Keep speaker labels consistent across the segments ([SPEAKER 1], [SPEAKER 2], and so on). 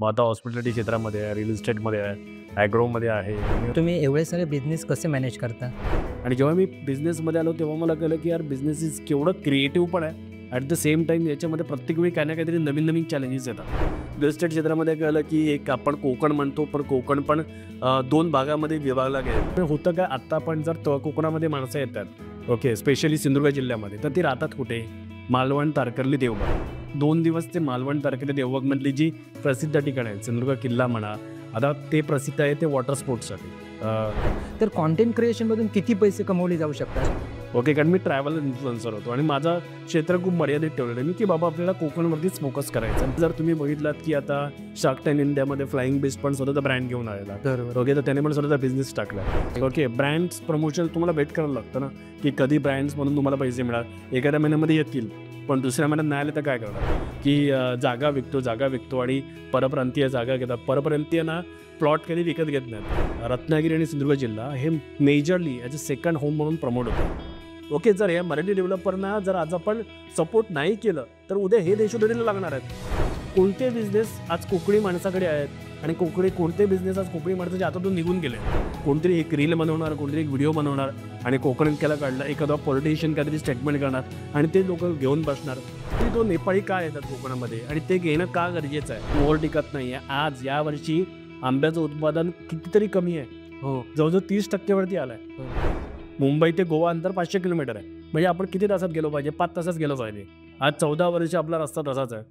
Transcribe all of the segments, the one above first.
[SPEAKER 1] मग आता हॉस्पिटॅलिटी क्षेत्रामध्ये आहे, रिअल इस्टेटमध्ये आहे, ॲग्रोमध्ये आहे.
[SPEAKER 2] तुम्ही एवढे सारे बिझनेस कसे मॅनेज करता?
[SPEAKER 1] आणि जेव्हा मी बिझनेसमध्ये आलो तेव्हा मला कळलं की यार बिझनेस इज केवढं क्रिएटिव्ह पण आहे. ॲट द सेम टाईम याच्यामध्ये प्रत्येक वेळी काही ना काहीतरी नवीन नवीन चॅलेंजेस येतात. रिअल इस्टेट क्षेत्रामध्ये कळलं की एक आपण कोकण म्हणतो, पण कोकण पण 2 भागामध्ये विभागला गेलं. पण होतं काय, आत्ता पण जर कोकणामध्ये माणसं येतात, ओके, स्पेशली सिंधुदुर्ग जिल्ह्यामध्ये, तर ती राहतात कुठे? मालवण, तारकर्ली, देवबाग. 2 दिवस ते मालवण, तारकर्ली, देवबागमधली जी प्रसिद्ध ठिकाणं आहेत, सिंधुदुर्ग किल्ला म्हणा, आता ते प्रसिद्ध आहे ते वॉटर स्पोर्ट्ससाठी.
[SPEAKER 2] तर कॉन्टेंट क्रिएशनमधून किती पैसे कमवले जाऊ शकतात?
[SPEAKER 1] ओके, कारण मी ट्रॅव्हल इन्फ्लुएन्सर होतो आणि माझं क्षेत्र खूप मर्यादित ठेवलेलं आहे मी, की बाबा आपल्याला कोकणवरतीच फोकस करायचा. जर तुम्ही बघितलात की आता शार्क टँक इंडियामध्ये फ्लाइंग बिस्ट पण स्वतःचा ब्रँड घेऊन आलेला.
[SPEAKER 2] बरोबर.
[SPEAKER 1] ओके, तर त्याने पण स्वतःचा बिझनेस टाकला. ओके, ब्रँड्स प्रमोशन तुम्हाला वेट करायला लागतं ना, की कधी ब्रँड्स म्हणून तुम्हाला पैसे मिळाल. एखाद्या महिन्यामध्ये येतील, पण दुसऱ्या महिन्यात नाही आले तर काय करणार? की जागा विकतो आणि परप्रांतीय जागा घेतात. परप्रांतीय ना प्लॉट कधी विकत घेत नाहीत. रत्नागिरी आणि सिंधुदुर्ग जिल्हा हे majorly as a second home म्हणून प्रमोट होतं. ओके, जर या मराठी डेव्हलपरना जर आज आपण सपोर्ट नाही केलं तर उद्या हे देशोधडीला लागणार आहेत. कोणते बिझनेस आज कोकणी माणसाकडे आहेत आणि कोणते बिझनेस आज कोकणी माणसाच्या हातातून निघून गेले? कोणतरी एक रील बनवणार, कोणतरी एक व्हिडिओ बनवणार आणि कोकणात काढला, एखादा पॉलिटिशियन काहीतरी स्टेटमेंट करणार आणि ते लोक घेऊन बसणार. की तो नेपाळी का येतात कोकणामध्ये आणि ते घेणं का गरजेचं आहे? मोहर टिकत नाही आहे. आज यावर्षी आंब्याचं उत्पादन कितीतरी कमी आहे.
[SPEAKER 2] हो,
[SPEAKER 1] जवळजवळ 30% वरती आलं आहे. मुंबई ते गोवा अंतर 500 किलोमीटर आहे. म्हणजे आपण किती तासात गेलो पाहिजे? 5 तासात गेलो पाहिजे. आज 14 वर्ष आपला रस्ता तसाच आहे.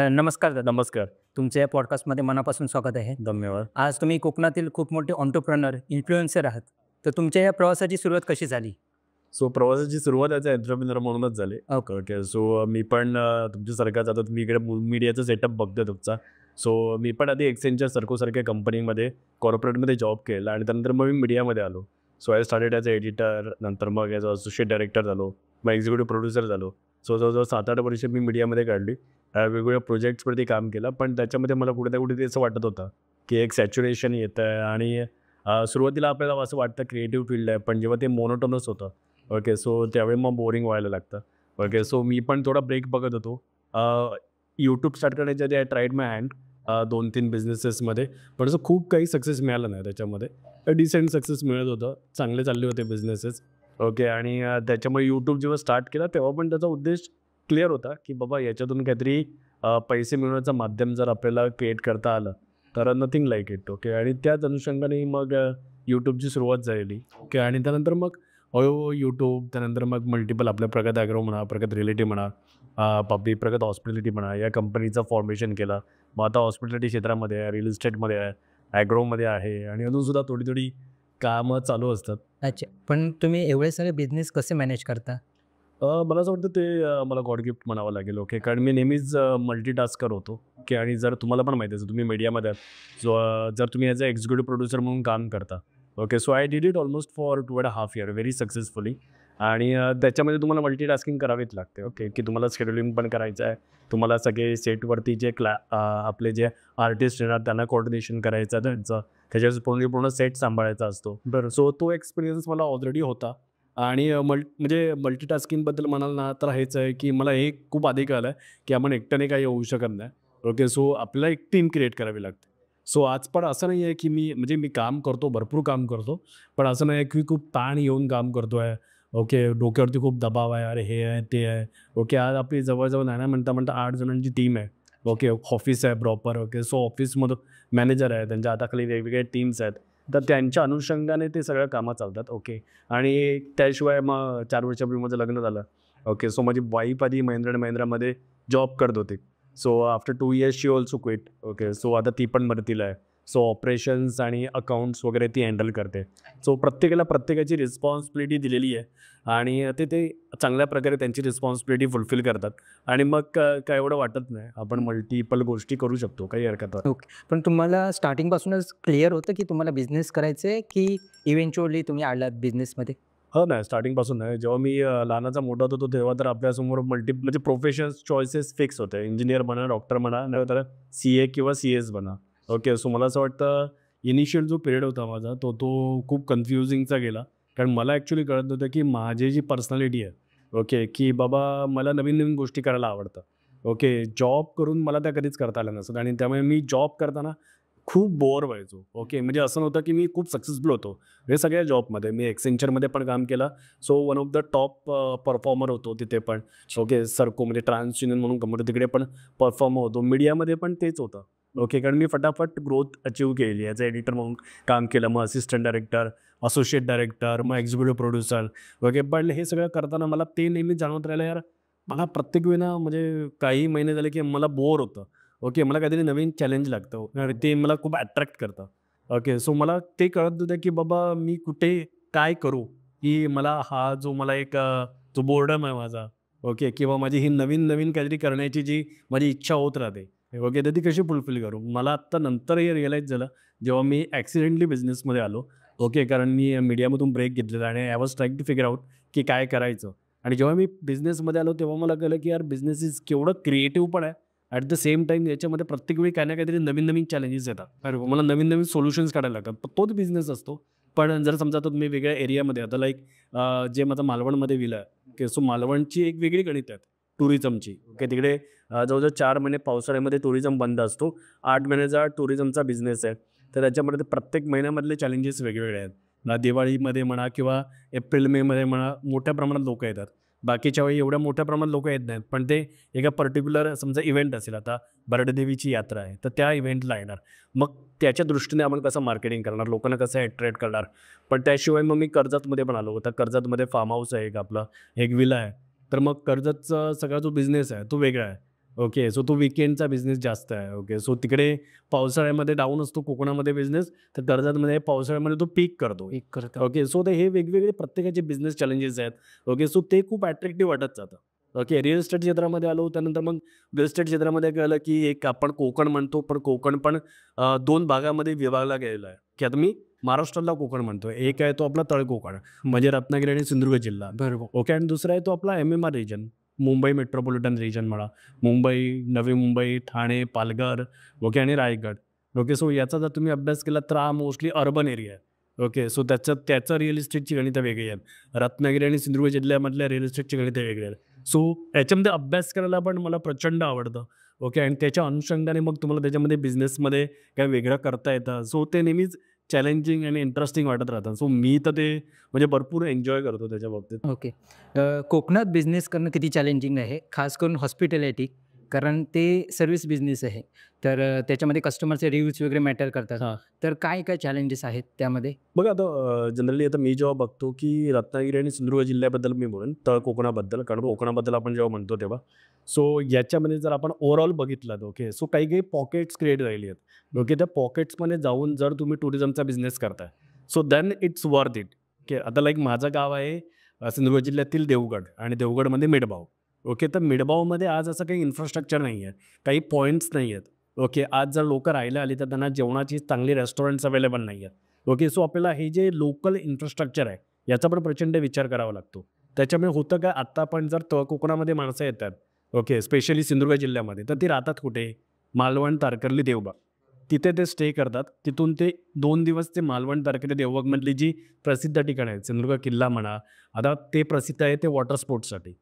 [SPEAKER 2] नमस्कार दादा.
[SPEAKER 1] नमस्कार,
[SPEAKER 2] तुमच्या या पॉडकास्टमध्ये मनापासून स्वागत आहे.
[SPEAKER 1] धन्यवाद.
[SPEAKER 2] आज तुम्ही कोकणातील खूप मोठे एंटरप्रेन्योर, इन्फ्लुएन्सर आहात. तर तुमच्या या प्रवासाची सुरुवात कशी झाली?
[SPEAKER 1] सो प्रवासाची सुरुवात याचा एंटरप्रेन्योर म्हणूनच झाली. ओके, सो मी पण तुमच्यासारखाच आता तुम्ही इकडे मीडियाचा सेटअप बघतोय तुमचा. सो मी पण आधी एक्सेंचर सारख्या कंपनीमध्ये कॉर्पोरेटमध्ये जॉब केला आणि त्यानंतर मग मी मीडियामध्ये आलो. So I started as a editor, नंतर मग ॲज अ असोसिएट डायरेक्टर झालो, मग एक्झिक्युटिव्ह प्रोड्युसर झालो. सो जवळजवळ 7-8 वर्ष मी मीडियामध्ये काढली. वेगवेगळ्या प्रोजेक्ट्सवरती काम केलं, पण त्याच्यामध्ये मला कुठे ना कुठे असं वाटत होतं की एक सॅच्युरेशन येतं आहे आणि सुरुवातीला आपल्याला असं वाटतं क्रिएटिव्ह फील्ड आहे, पण जेव्हा ते मोनोटोनस होतं, ओके, सो त्यावेळी मग बोरिंग व्हायला लागतं. ओके, सो मी पण थोडा ब्रेक बघत होतो. यूट्यूब स्टार्ट करण्याच्या आधी आय ट्राईड माय हँड 2-3 बिझनेसेसमध्ये, पण असं खूप काही सक्सेस मिळालं नाही त्याच्यामध्ये. डिसेंट सक्सेस मिळत होतं, चांगले चालले होते बिझनेसेस. ओके, आणि त्याच्यामुळे यूट्यूब जेव्हा स्टार्ट केला तेव्हा पण त्याचा उद्देश क्लिअर होता की बाबा याच्यातून काहीतरी पैसे मिळवण्याचं माध्यम जर आपल्याला क्रिएट करता आलं तर नथिंग लाईक इट. ओके, आणि त्याच अनुषंगाने मग यूट्यूबची सुरुवात झालेली. ओके, आणि त्यानंतर मग हळूहळू यूट्यूब, त्यानंतर मग मल्टिपल आपल्या प्रगत ॲग्रो म्हणा, प्रगत रिलेटी म्हणा, प्रगत हॉस्पिटॅलिटी म्हणा, या कंपनीचं फॉर्मेशन केलं. मग आता हॉस्पिटॅलिटी क्षेत्रामध्ये आहे, रिअल इस्टेटमध्ये आहे, ॲग्रोमध्ये आहे आणि अजूनसुद्धा थोडी कामं चालू असतात.
[SPEAKER 2] अच्छा, पण तुम्ही एवढे सारे बिझनेस कसे मॅनेज करता?
[SPEAKER 1] मला असं वाटतं ते मला गॉड गिफ्ट म्हणावं लागेल. ओके, कारण मी नेहमीच मल्टीटास्कर होतो. ओके, आणि जर तुम्हाला पण माहिती आहे, जर तुम्ही मीडियामध्ये आहात, जर तुम्ही ॲज अ एक्झिक्युटिव्ह प्रोड्युसर म्हणून काम करता, okay, so I did it almost for 2.5 year very successfully. आणि त्याच्यामध्ये तुम्हाला मल्टीटास्किंग करावीच लागते. ओके, की तुम्हाला शेड्युलिंग पण करायचं आहे, तुम्हाला सगळे सेटवरती जे आपले जे आर्टिस्ट येणार त्यांना कोऑर्डिनेशन करायचं आहे त्यांचं, त्याच्यावर पूर्ण सेट सांभाळायचा असतो. बरं, सो तो एक्सपिरियन्स मला ऑलरेडी होता. आणि म्हणजे मल्टीटास्किंगबद्दल म्हणाल ना तर हेच आहे की मला हे खूप आधी कळलं आहे की आपण एकट्याने काही होऊ शकत नाही. ओके, सो आपल्याला एक टीम क्रिएट करावी लागते. सो आज पण असं नाही आहे की मी काम करतो, भरपूर काम करतो, पण असं नाही आहे की खूप ताण येऊन काम करतो आहे. ओके, डोक्यावरती खूप दबाव आहे, अरे हे आहे ते आहे. ओके, आज आपली जवळजवळ नाही म्हणता 8 जणांची टीम आहे. ओके, ऑफिस आहे प्रॉपर. ओके, सो ऑफिसमधून मॅनेजर आहे, त्यांच्या हाताखाली वेगवेगळे टीम्स आहेत, तर त्यांच्या अनुषंगाने ते सगळं कामं चालतात. ओके, आणि त्याशिवाय मग 4 वर्षापूर्वी माझं लग्न झालं. ओके, सो माझी वाईफ आधी महिंद्रा अँड महिंद्रामध्ये जॉब करत होती. सो आफ्टर 2 years शी ऑल्सो क्विट. ओके, सो आता ती पण भरतीला आहे. सो ऑपरेशन्स आणि अकाउंट्स वगैरे ती हँडल करते. सो प्रत्येकाला प्रत्येकाची रिस्पॉन्सिबिलिटी दिलेली आहे आणि ते चांगल्या प्रकारे त्यांची रिस्पॉन्सिबिलिटी फुलफिल करतात आणि मग काय एवढं वाटत नाही. आपण मल्टिपल गोष्टी करू शकतो, काही हरकत नाही.
[SPEAKER 2] ओके, पण तुम्हाला स्टार्टिंगपासूनच क्लिअर होतं की तुम्हाला बिझनेस करायचं आहे की इव्हेंच्युअली तुम्ही आलात बिझनेसमध्ये?
[SPEAKER 1] हो नाही, स्टार्टिंगपासून नाही. जेव्हा मी लहानाचा मोठा होतो तेव्हा तर आपल्यासमोर म्हणजे प्रोफेशन्स चॉईसेस फिक्स होते. इंजिनियर बना, डॉक्टर बना, नाहीतर CA किंवा CS बना. ओके, सो मला असं वाटतं इनिशियल जो पिरियड होता माझा तो खूप कन्फ्युजिंगचा गेला. कारण मला ॲक्च्युली कळत होतं की माझी जी पर्सनॅलिटी आहे, ओके, की बाबा मला नवीन-नवीन गोष्टी करायला आवडतं. ओके, जॉब करून मला त्या कधीच करता आल्या नसत आणि त्यामुळे मी जॉब करताना खूप बोर व्हायचो. ओके, म्हणजे असं नव्हतं की मी खूप सक्सेसफुल होतो. हे सगळ्या जॉबमध्ये मी Accentureमध्ये पण काम केलं. So one of the top performer होतो तिथे पण. ओके, सरको म्हणजे ट्रान्सयुनियन म्हणून कंपनी तिकडे पण परफॉर्मर होतो. मीडियामध्ये पण तेच होतं. ओके, कारण मी फटाफट ग्रोथ अचीव्ह केली. ॲज अ एडिटर म्हणून काम केलं. मग असिस्टंट डायरेक्टर, असोसिएट डायरेक्टर, मग एक्झिक्युटिव्ह प्रोड्युसर. ओके, पण हे सगळं करताना मला ते नेहमी जाणवत राहिलं, यार मला प्रत्येक वेळी ना म्हणजे काही महिने झाले की मला बोर होतं. ओके, मला काहीतरी नवीन चॅलेंज लागतं आणि ते मला खूप अट्रॅक्ट करतं. ओके, सो मला ते कळत होतं की बाबा मी कुठे काय करू, की मला हा जो मला एक जो बोर्डम आहे माझा, ओके, किंवा माझी ही नवीन-नवीन काहीतरी करण्याची जी माझी इच्छा होत राहते, ओके, तर ती कशी फुलफिल करू? मला आत्ता नंतर हे रिअलाईज झालं, जेव्हा मी ॲक्सिडेंटली बिझनेसमध्ये आलो. ओके, कारण मी मीडियामधून ब्रेक घेतलेला आणि I was trying to figure out की काय करायचं? आणि जेव्हा मी बिझनेसमध्ये आलो, तेव्हा मला कळलं की यार बिझनेस इज केवढं क्रिएटिव्ह पण आहे. ॲट द सेम टाईम याच्यामध्ये प्रत्येक वेळी काही ना काहीतरी नवीन-नवीन चॅलेंजेस येतात. अरे मला नवीन-नवीन सोल्युशन्स काढायला लागतात. पण तोच बिझनेस असतो. पण जर समजा आता तुम्ही वेगळ्या एरियामध्ये आता लाईक जे माझं मालवणमध्ये विला आहे. ओके, सो मालवणची एक वेगळी गणित आहेत टुरिझमची. ओके, तिकडे जवळजवळ 4 महिने पावसाळ्यामध्ये टुरिझम बंद असतो. 8 महिन्याचा टुरिझमचा बिझनेस आहे. तर त्याच्यामध्ये ते प्रत्येक महिन्यामधले चॅलेंजेस वेगवेगळे आहेत. दिवाळीमध्ये म्हणा किंवा एप्रिल मेमध्ये म्हणा मोठ्या प्रमाणात लोकं येतात. बाकीच्या वेळी एवढ्या मोठ्या प्रमाणात लोकं येत नाहीत. पण ते एका पर्टिक्युलर समजा इव्हेंट असेल, आता बरडदेवीची यात्रा आहे, तर त्या इव्हेंटला येणार. मग त्याच्या दृष्टीने आपण कसं मार्केटिंग करणार, लोकांना कसं अट्रॅक्ट करणार. पण त्याशिवाय मग मी कर्जतमध्ये पण आलो. तर कर्जतमध्ये फार्म हाऊस आहे एक आपला, एक विला आहे. तर मग कर्जतचा सगळा जो बिझनेस आहे तो वेगळा आहे. ओके, सो तो वीकेंडचा बिझनेस जास्त आहे. ओके, सो तिकडे पावसाळ्यामध्ये डाऊन असतो कोकणामध्ये बिझनेस, तर कर्जतमध्ये पावसाळ्यामध्ये तो पीक करतो.
[SPEAKER 2] एक करता.
[SPEAKER 1] ओके, सो हे वेगवेगळे प्रत्येकाचे बिझनेस चॅलेंजेस आहेत. ओके, सो ते खूप अट्रॅक्टिव्ह वाटत जातं. ओके, रिअल इस्टेट क्षेत्रामध्ये आलो, त्यानंतर मग रिअल इस्टेट क्षेत्रामध्ये कळलं की एक आपण कोकण म्हणतो, पण कोकण पण 2 भागामध्ये विभागला गेलेला आहे, की आता मी महाराष्ट्रातला कोकण म्हणतोय. एक आहे तो आपला तळकोकण, म्हणजे रत्नागिरी आणि सिंधुदुर्ग जिल्हा.
[SPEAKER 2] बरोबर.
[SPEAKER 1] ओके, आणि दुसरा आहे तो आपला MMR region, Mumbai metropolitan region म्हणा. मुंबई, नवी मुंबई, ठाणे, पालघर, ओके, आणि रायगड. ओके, सो याचा जर तुम्ही अभ्यास केला तर हा मोस्टली अर्बन एरिया आहे. ओके, सो त्याचं रिअल इस्टेटची गणितं वेगळी आहेत. रत्नागिरी आणि सिंधुदुर्ग जिल्ह्यामधल्या रिअल इस्टेटची गणितं वेगळी आहेत. सो याच्यामध्ये अभ्यास करायला पण मला प्रचंड आवडतं. ओके, आणि त्याच्या अनुषंगाने मग तुम्हाला त्याच्यामध्ये बिझनेसमध्ये काय वेगळं करता येतं. सो ते नेहमीच चॅलेंजिंग आणि इंटरेस्टिंग वाटत राहतं. सो मी तर ते म्हणजे भरपूर एन्जॉय करतो त्याच्या बाबतीत.
[SPEAKER 2] ओके. कोकणात बिझनेस करणं किती चॅलेंजिंग आहे, खास करून हॉस्पिटॅलिटी, कारण ते सर्व्हिस बिझनेस आहे. तर त्याच्यामध्ये कस्टमरचे रिव्ह्यूज वगैरे मॅटर करतात.
[SPEAKER 1] हां.
[SPEAKER 2] तर काय चॅलेंजेस आहेत त्यामध्ये?
[SPEAKER 1] बघा आता जनरली आता मी जेव्हा बघतो की रत्नागिरी आणि सिंधुदुर्ग जिल्ह्याबद्दल मी बोलेन, तळ कोकणाबद्दल. कारण कोकणाबद्दल आपण जेव्हा म्हणतो तेव्हा. सो याच्यामध्ये जर आपण ओव्हरऑल बघितलं ओके, सो काही-काही पॉकेट्स क्रिएट राहिली आहेत. ओके, त्या पॉकेट्समध्ये जाऊन जर तुम्ही टुरिझमचा बिझनेस करताय, so then it's worth it. Okay, आता लाईक माझं गाव आहे सिंधुदुर्ग जिल्ह्यातील देवगड आणि देवगडमध्ये मिडबाव. ओके, तर मिडबावमध्ये आज असं काही इन्फ्रास्ट्रक्चर नाही आहे, काही पॉईंट्स नाही आहेत. ओके, आज जर लोकं राहायला आली तर त्यांना जेवणाची चांगली रेस्टॉरंट्स अवेलेबल नाही आहेत. ओके, सो आपल्याला हे जे लोकल इन्फ्रास्ट्रक्चर आहे, याचा पण प्रचंड विचार करावा लागतो. त्याच्यामुळे होतं काय, आत्ता पण जर कोकणामध्ये माणसं येतात, ओके, स्पेशली सिंधुदुर्ग जिल्ह्यामध्ये, तर ती राहतात कुठे? मालवण, तारकर्ली, देवबाग. तिथे ते स्टे करतात. तिथून ते 2 दिवस ते मालवण, तारकर्ली, देवबागमधली जी प्रसिद्ध ठिकाणं आहेत, सिंधुदुर्ग किल्ला म्हणा, आता ते प्रसिद्ध आहे ते वॉटर स्पोर्ट्ससाठी.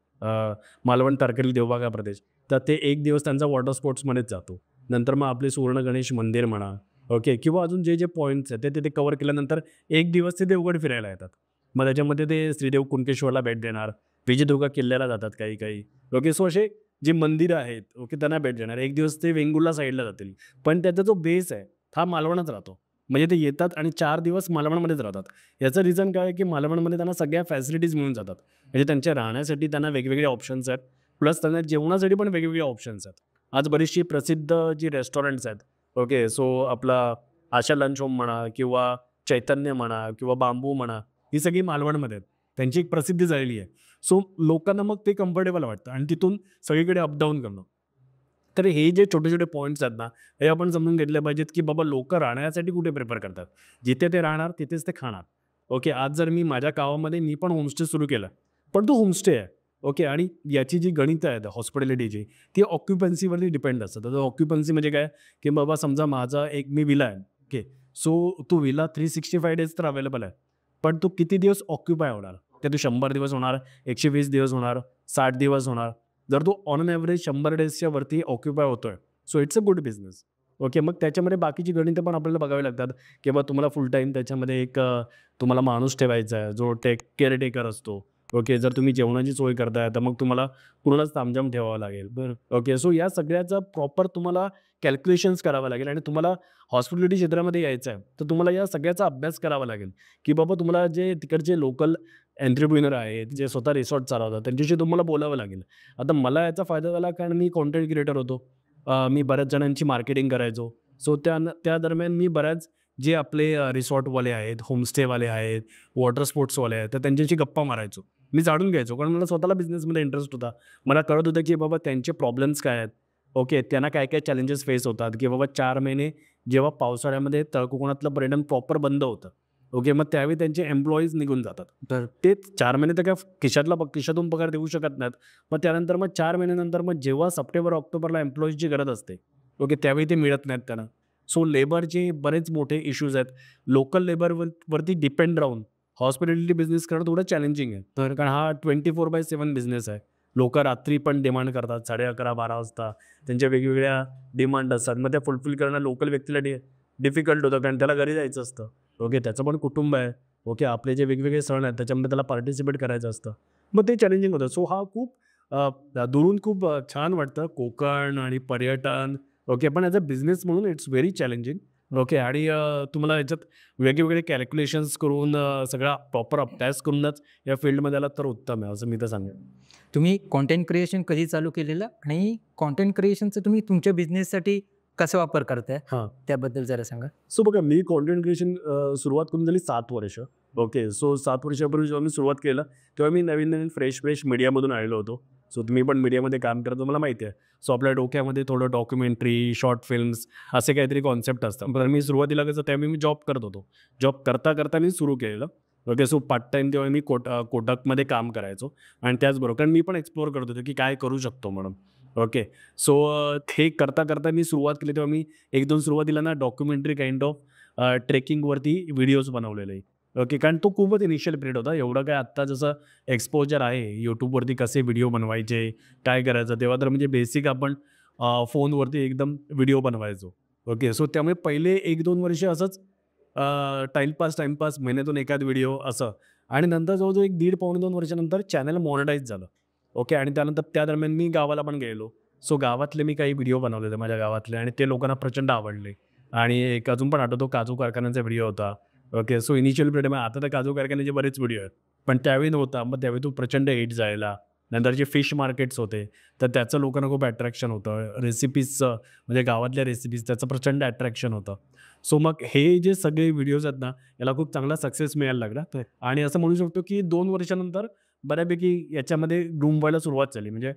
[SPEAKER 1] मालवण, तारकर्ली, देवबाग हा प्रदेश. तर ते 1 दिवस त्यांचा वॉटर स्पोर्ट्समध्येच जातो. नंतर मग आपले सुवर्ण गणेश मंदिर म्हणा, ओके, किंवा अजून जे पॉईंट्स आहेत ते तिथे कव्हर केल्यानंतर 1 दिवस ते देवगड फिरायला येतात. मग त्याच्यामध्ये ते श्रीदेव कुणकेश्वरला भेट देणार, विजयदुर्ग किल्ल्याला जातात काही-काही. ओके, सो असे जी मंदिरं आहेत, ओके, त्यांना भेट देणार. 1 दिवस ते वेंगुर्ला साईडला जातील. पण त्याचा जो बेस आहे, हा मालवणच राहतो. म्हणजे ते येतात आणि 4 दिवस मालवणमध्येच राहतात. याचं रिझन काय आहे, की मालवणमध्ये त्यांना सगळ्या फॅसिलिटीज मिळून जातात. म्हणजे त्यांच्या राहण्यासाठी त्यांना वेगवेगळे ऑप्शन्स आहेत. प्लस त्यांना जेवणासाठी पण वेगवेगळे ऑप्शन्स आहेत. आज बरीचशी प्रसिद्ध जी रेस्टॉरंट्स आहेत, ओके, सो आपला आशा लंच होम म्हणा किंवा चैतन्य म्हणा किंवा बांबू म्हणा, ही सगळी मालवणमध्ये आहेत. त्यांची एक प्रसिद्धी झालेली आहे. सो लोकांना मग ते कम्फर्टेबल वाटतं आणि तिथून सगळीकडे अपडाऊन करणं. तर हे जे छोटे-छोटे पॉईंट्स आहेत ना, हे आपण समजून घेतले पाहिजेत, की बाबा लोकं राहण्यासाठी कुठे प्रिफर करतात. जिथे ते राहणार तिथेच ते खाणार. ओके, आज जर मी माझ्या गावामध्ये मी पण होमस्टे सुरू केला, पण तो होमस्टे आहे. ओके, आणि याची जी गणितं आहेत हॉस्पिटॅलिटीची, ती ऑक्युपन्सीवरती डिपेंड असतात. आता ऑक्युपन्सी म्हणजे काय, की बाबा समजा माझा एक मी विला आहे. ओके, सो तो विला 365 डेज तर अवेलेबल आहे. पण तो किती दिवस ऑक्युपाय होणार, ते तू 100 दिवस होणार, 120 दिवस होणार, 60 दिवस होणार. जर तो ऑन अन ॲव्हरेज 100 डेजच्या वरती ऑक्युपाय होतोय, so it's a good business. Okay, मग त्याच्यामध्ये बाकीची गणितं पण आपल्याला बघावी लागतात, की बा तुम्हाला फुल टाईम त्याच्यामध्ये एक तुम्हाला माणूस ठेवायचा आहे, जो केअरटेकर असतो. ओके, जर तुम्ही जेवणाची सोय करताय, तर मग तुम्हाला पूर्णच तामझाम ठेवावं लागेल. बरं, ओके. सो या सगळ्याचा प्रॉपर तुम्हाला कॅल्क्युलेशन्स करावं लागेल आणि तुम्हाला हॉस्पिटॅलिटी क्षेत्रामध्ये यायचं आहे, तर तुम्हाला या सगळ्याचा अभ्यास करावा लागेल, की बाबा तुम्हाला जे तिकडचे लोकल एंटरप्रिन्युअर आहेत, जे स्वतः रिसॉर्ट चालवतात, त्यांच्याशी तुम्हाला बोलावं लागेल. आता मला याचा फायदा झाला कारण मी कंटेंट क्रिएटर होतो. मी बऱ्याच जणांची मार्केटिंग करायचो. सो त्या दरम्यान मी बऱ्याच जे आपले रिसॉर्टवाले आहेत, होमस्टेवाले आहेत, वॉटर स्पोर्ट्सवाले आहेत, तर त्यांच्याशी गप्पा मारायचो. मी जाणून घ्यायचो कारण मला स्वतःला बिझनेसमध्ये इंटरेस्ट होता. मला कळत होतं की बाबा त्यांचे प्रॉब्लेम्स काय आहेत. ओके, त्यांना काय-काय चॅलेंजेस फेस होतात, की बाबा 4 महिने जेव्हा पावसाळ्यामध्ये तळकोकणातलं पर्यटन प्रॉपर बंद होतं. ओके, मग त्यावेळी त्यांचे एम्प्लॉईज निघून जातात. तर तेच 4 महिने तर काय खिशातून पगार देऊ शकत नाहीत. मग त्यानंतर मग 4 महिन्यानंतर मग जेव्हा सप्टेंबर-ऑक्टोबरला एम्प्लॉईजची गरज असते, ओके, त्यावेळी ते मिळत नाहीत त्यांना. सो लेबरचे बरेच मोठे इश्यूज आहेत. लोकल वरती डिपेंड राहून हॉस्पिटॅलिटी बिझनेस करणं थोडं चॅलेंजिंग आहे. तर कारण हा 24/7 बिझनेस आहे. लोकं रात्री पण डिमांड करतात 11:30-12 वाजता. त्यांच्या वेगवेगळ्या डिमांड असतात. मग त्या फुलफिल करणं लोकल व्यक्तीला डिफिकल्ट होतं कारण त्याला घरी जायचं असतं. ओके, त्याचं पण कुटुंब आहे. ओके, आपले जे वेगवेगळे सण आहेत त्याच्यामध्ये त्याला पार्टिसिपेट करायचं असतं. मग ते चॅलेंजिंग होतं. सो हा खूप दुरून खूप छान वाटतं कोकण आणि पर्यटन. ओके, पण ॲज अ बिझनेस म्हणून इट्स व्हेरी चॅलेंजिंग. ओके, आणि तुम्हाला याच्यात वेगवेगळे कॅल्क्युलेशन्स करून सगळा प्रॉपर अभ्यास करूनच या फील्डमध्ये आलात तर उत्तम आहे, असं मी तर सांगेन.
[SPEAKER 2] तुम्ही कंटेंट क्रिएशन कधी चालू केलेलं आणि कंटेंट क्रिएशनचं तुम्ही तुमच्या बिझनेससाठी कसा वापर करताय?
[SPEAKER 1] हां.
[SPEAKER 2] त्याबद्दल जरा सांगा.
[SPEAKER 1] सो बघा, मी कंटेंट क्रिएशन सुरुवात करून झाली 7 वर्ष. ओके, सो 7 वर्षापूर्वी जेव्हा मी सुरुवात केलं, तेव्हा मी नवीन-नवीन फ्रेश मीडियामधून आलेलो होतो. सो तुम्ही पण मीडियामध्ये काम करता मला माहिती आहे. सो आपल्या डोक्यामध्ये थोडं डॉक्युमेंटरी, शॉर्ट फिल्म्स असे काहीतरी कॉन्सेप्ट असतात. पण मी सुरुवातीला कसं त्यावेळी मी जॉब करत होतो. जॉब करता मी सुरू केलेलं. ओके, सो पार्ट टाईम तेव्हा मी कोटकमध्ये काम करायचो आणि त्याचबरोबर कारण मी पण एक्सप्लोर करत होतो, की काय करू शकतो म्हणून. ओके, सो ते करता मी सुरुवात केली तेव्हा मी 1-2 सुरुवातीला ना डॉक्युमेंटरी काइंड ऑफ ट्रेकिंगवरती व्हिडिओज बनवलेले. ओके, कारण तो खूपच इनिशियल पिरियड होता. एवढं काय आत्ता जसं एक्सपोजर आहे YouTubeवरती कसे व्हिडिओ बनवायचे, काय करायचं, तेव्हा तर म्हणजे बेसिक आपण फोनवरती एकदम व्हिडिओ बनवायचो. ओके, सो त्यामुळे पहिले 1-2 वर्ष असंच टाईमपास महिन्यातून एखाद व्हिडिओ असं आणि नंतर जवळजवळ 1 पावणे 2 वर्षानंतर चॅनल मॉनिटाईज झालं. ओके, आणि त्यानंतर त्या दरम्यान मी गावाला पण गेलो. सो गावातले मी काही व्हिडिओ बनवले होते माझ्या गावातले आणि ते लोकांना प्रचंड आवडले आणि एक अजून पण आठवतो काजू कारखान्याचा व्हिडिओ होता. ओके, सो इनिशियल पिरियड आता तर काजू कारखान्याचे बरेच व्हिडिओ आहेत. पण त्यावेळी नव्हता. मग त्यावेळी तो प्रचंड हिट जायला. नंतर जे फिश मार्केट्स होते, तर त्याचं लोकांना खूप अट्रॅक्शन होतं. रेसिपीजचं म्हणजे गावातल्या रेसिपीज त्याचं प्रचंड अट्रॅक्शन होतं. सो मग हे जे सगळे व्हिडिओज आहेत ना, याला खूप चांगला सक्सेस मिळायला लागला आणि असं म्हणू शकतो की 2 वर्षानंतर बऱ्यापैकी याच्यामध्ये ग्रूम व्हायला सुरुवात झाली. म्हणजे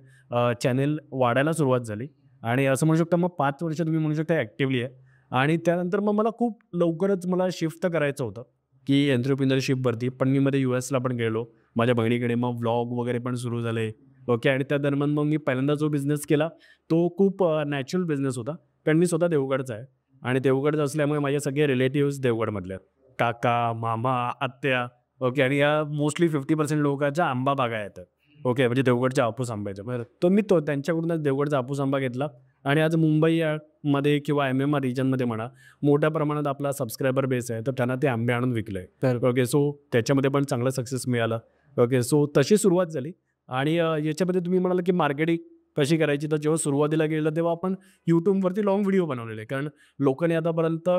[SPEAKER 1] चॅनेल वाढायला सुरुवात झाली आणि असं म्हणू शकता मग 5 वर्ष तुम्ही म्हणू शकता ॲक्टिव्हली आहे आणि त्यानंतर मग मला खूप लवकरच मला शिफ्ट करायचं होतं, की एंटरप्रिन्युअरशिपवरती. पण मी मध्ये यूएसला पण गेलो माझ्या बहिणीकडे. मग व्लॉग वगैरे पण सुरू झाले. ओके, आणि त्या दरम्यान मग मी पहिल्यांदा जो बिझनेस केला तो खूप नॅचरल बिझनेस होता. कारण मी स्वतः देवगडचा आहे आणि देवगडचा असल्यामुळे माझे सगळे रिलेटिव्हज देवगडमधले आहेत. काका, मामा, आत्या. ओके, आणि या मोस्टली 50% लोकांच्या आंबा बागा आहेत. ओके, म्हणजे देवगडच्या हापूस आंब्याच्या. बरं, तर मी त्यांच्याकडूनच देवगडचा हापूस आंबा घेतला आणि आज मुंबई मध्ये किंवा MMR रिजनमध्ये म्हणा, मोठ्या प्रमाणात आपला सबस्क्रायबर बेस आहे. तर त्यांना ते आंबे आणून विकले. ओके, सो त्याच्यामध्ये पण चांगला सक्सेस मिळाला. ओके, सो तशी सुरुवात झाली आणि याच्यामध्ये तुम्ही म्हणाला की मार्केटिंग कशी करायची, तर जेव्हा सुरुवातीला गेलं तेव्हा आपण YouTubeवरती लाँग व्हिडिओ बनवलेले. कारण लोकांनी आतापर्यंत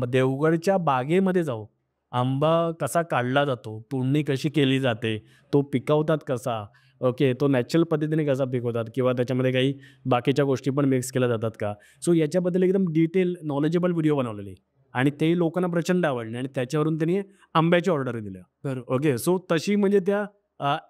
[SPEAKER 1] देवगडच्या बागेमध्ये जाऊ आंबा कसा काढला जातो, तोडणी कशी केली जाते, तो पिकवतात कसा, ओके, तो नॅचरल पद्धतीने कसा पिकवतात किंवा त्याच्यामध्ये काही बाकीच्या गोष्टी पण मिक्स केल्या जातात का? सो याच्याबद्दल एकदम डिटेल नॉलेजेबल व्हिडिओ बनवलेले आणि ते लोकांना प्रचंड आवडले आणि त्याच्यावरून त्यांनी आंब्याच्या ऑर्डर दिल्या. तर ओके, सो तशी म्हणजे त्या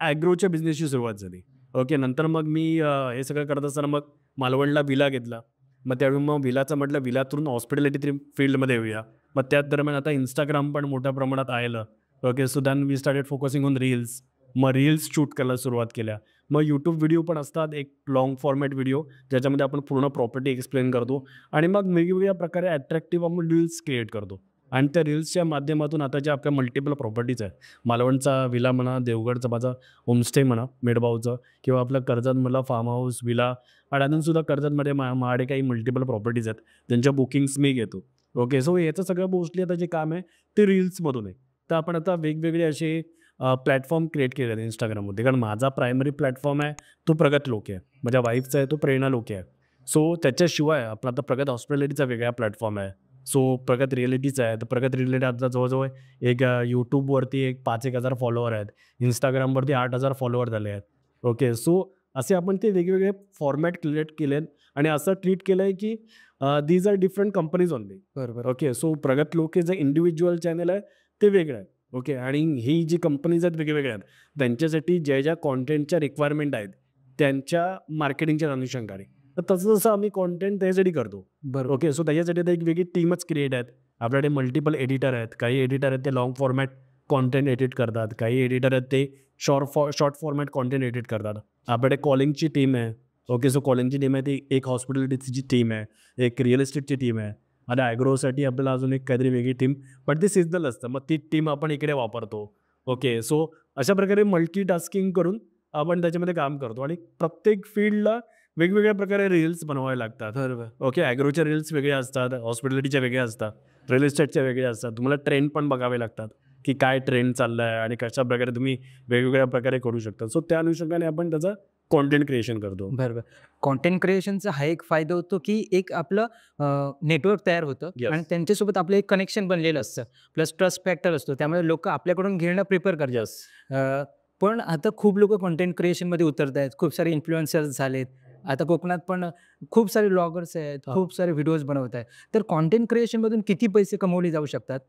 [SPEAKER 1] ॲग्रोच्या बिझनेसची सुरुवात झाली. ओके, नंतर मग मी हे सगळं करत असताना मग मालवणला विला घेतला. मग त्यावेळी मग विलाचं म्हटलं विलातून हॉस्पिटॅलिटी फील्डमध्ये येऊया. मग त्याच दरम्यान आता Instagram पण मोठ्या प्रमाणात आलं. Okay, so then we started focusing on reels. मग रील्स शूट करायला सुरुवात केल्या. मग YouTube व्हिडिओ पण असतात, एक लाँग फॉर्मॅट व्हिडिओ ज्याच्यामध्ये आपण पूर्ण प्रॉपर्टी एक्सप्लेन करतो आणि मग वेगवेगळ्या प्रकारे अट्रॅक्टिव्ह आपण रील्स क्रिएट करतो. आणि त्या रील्सच्या माध्यमातून आता ज्या आपल्या मल्टिपल प्रॉपर्टीज आहेत, मालवणचा विला म्हणा, देवगडचा माझा होमस्टे म्हणा मेडबावचं, किंवा आपलं कर्जतमधला फार्म हाऊस विला, आणि अजूनसुद्धा कर्जतमध्ये माझ्याकडे काही मल्टिपल प्रॉपर्टीज आहेत त्यांच्या बुकिंग्स मी घेतो. ओके, सो याचं सगळं मोस्टली आता जे काम आहे ते रील्समधून आहे. तर आपण आता वेगवेगळे असे प्लॅटफॉर्म क्रिएट केले आहेत Instagramमध्ये, कारण माझा प्रायमरी प्लॅटफॉर्म आहे तो प्रगत लोके आहे, माझ्या वाईफचा आहे तो प्रेरणा लोके आहे. सो त्याच्याशिवाय आपला आता प्रगत हॉस्पिटॅलिटीचा वेगळा प्लॅटफॉर्म आहे. सो प्रगत रिॲलिटीचा आहे. तर प्रगत रिॲलिटी आता जवळजवळ एक यूट्यूबवरती एक 5,000 फॉलोअर आहेत. Instagramवरती 8,000 फॉलोअर झाले आहेत. ओके, सो असे आपण ते वेगवेगळे फॉर्मॅट क्रिएट केले आहेत आणि असं ट्रीट केलं आहे की these are different companies only.
[SPEAKER 2] बरोबर.
[SPEAKER 1] ओके, सो प्रगत लोके जे इंडिव्हिज्युअल चॅनल आहे ते वेगळं आहे. ओके, आणि ही जी कंपनीज आहेत वेगवेगळ्या आहेत, त्यांच्यासाठी ज्या कॉन्टेंटच्या रिक्वायरमेंट आहेत त्यांच्या मार्केटिंगच्या अनुषंगाने, तर तसं आम्ही कॉन्टेंट त्याच्यासाठी करतो.
[SPEAKER 2] बरोबर.
[SPEAKER 1] ओके, सो त्याच्यासाठी आता एक वेगळी टीमच क्रिएट आहेत. आपल्याकडे मल्टिपल एडिटर आहेत. काही एडिटर आहेत ते लाँग फॉर्मॅट कॉन्टेंट एडिट करतात, काही एडिटर आहेत ते शॉर्ट फॉर्मॅट कॉन्टेंट एडिट करतात. आपल्याकडे कॉलिंगची टीम आहे. ओके, सो कॉलिंगची टीम आहे ती एक हॉस्पिटॅलिटीची टीम आहे, एक रिअल इस्टेटची टीम आहे, आणि ॲग्रोसाठी आपल्याला अजून एक काहीतरी वेगळी टीम, पण ते सिजनल असतं, मग ती टीम आपण इकडे वापरतो. ओके, सो अशा प्रकारे मल्टीटास्किंग करून आपण त्याच्यामध्ये काम करतो आणि प्रत्येक फील्डला वेगवेगळ्या प्रकारे रील्स बनवावे लागतात.
[SPEAKER 2] बरोबर.
[SPEAKER 1] ओके, ॲग्रोच्या रील्स वेगळ्या असतात, हॉस्पिटॅलिटीच्या वेगळ्या असतात, रिअल इस्टेटच्या वेगळ्या असतात. तुम्हाला ट्रेंड पण बघावे लागतात की काय ट्रेंड चालला आहे आणि कशा प्रकारे तुम्ही वेगवेगळ्या प्रकारे करू शकता. सो त्या अनुषंगाने आपण त्याचं कॉन्टेंट क्रिएशन करतो.
[SPEAKER 2] बरोबर. कंटेंट क्रिएशनचा हा एक फायदा होतो, की एक आपलं नेटवर्क तयार होतं
[SPEAKER 1] Yes.
[SPEAKER 2] आणि त्यांच्यासोबत आपलं एक कनेक्शन बनलेलं असतं. प्लस ट्रस्ट फॅक्टर असतो. त्यामुळे लोकं आपल्याकडून घेणं प्रिफर करतात.
[SPEAKER 1] यस.
[SPEAKER 2] पण आता खूप लोकं कंटेंट क्रिएशनमध्ये उतरत आहेत. खूप सारे इन्फ्लुएन्सर्स झालेत. आता कोकणात पण खूप सारे व्लॉगर्स आहेत.
[SPEAKER 1] हां.
[SPEAKER 2] खूप सारे व्हिडिओज बनवत आहेत. तर कंटेंट क्रिएशनमधून किती पैसे कमवले जाऊ शकतात?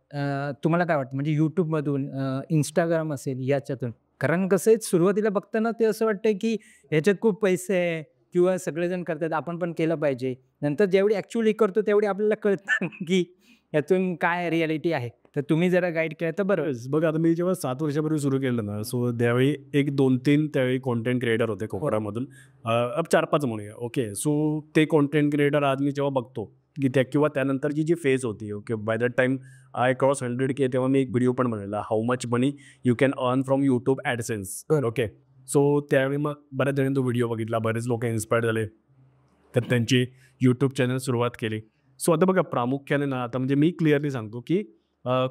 [SPEAKER 2] तुम्हाला काय वाटतं? म्हणजे YouTubeमधून, Instagram असेल याच्यातून? कारण कसं आहे, सुरुवातीला बघताना ते असं वाटतंय, की ह्याच्यात खूप पैसे आहे किंवा सगळेजण करतात, आपण पण केलं पाहिजे. नंतर जेवढी ॲक्च्युअली करतो तेवढी आपल्याला कळतं की यातून काय रिॲलिटी आहे. तर तुम्ही जरा गाईड केलं तर बरं होईल.
[SPEAKER 1] येस, बघा आता मी जेव्हा 7 वर्षापूर्वी सुरू केलं ना, सो त्यावेळी एक 2-3 त्यावेळी कॉन्टेंट क्रिएटर होते कोकणामधून. अब 4-5 म्हणूया. ओके, सो ते कॉन्टेंट क्रिएटर आज मी जेव्हा बघतो की त्यानंतरची जी फेज होती, okay, by that time I cross 100K, तेव्हा मी एक व्हिडिओ पण बनवलेला, how much money you can earn from YouTube AdSense. Okay, so त्यावेळी मग बऱ्याच जणांनी तो व्हिडिओ बघितला, बरेच लोक इन्स्पायर्ड झाले, तर त्यांची यूट्यूब चॅनल सुरुवात केली. सो आता बघा प्रामुख्याने ना, आता म्हणजे मी क्लिअरली सांगतो की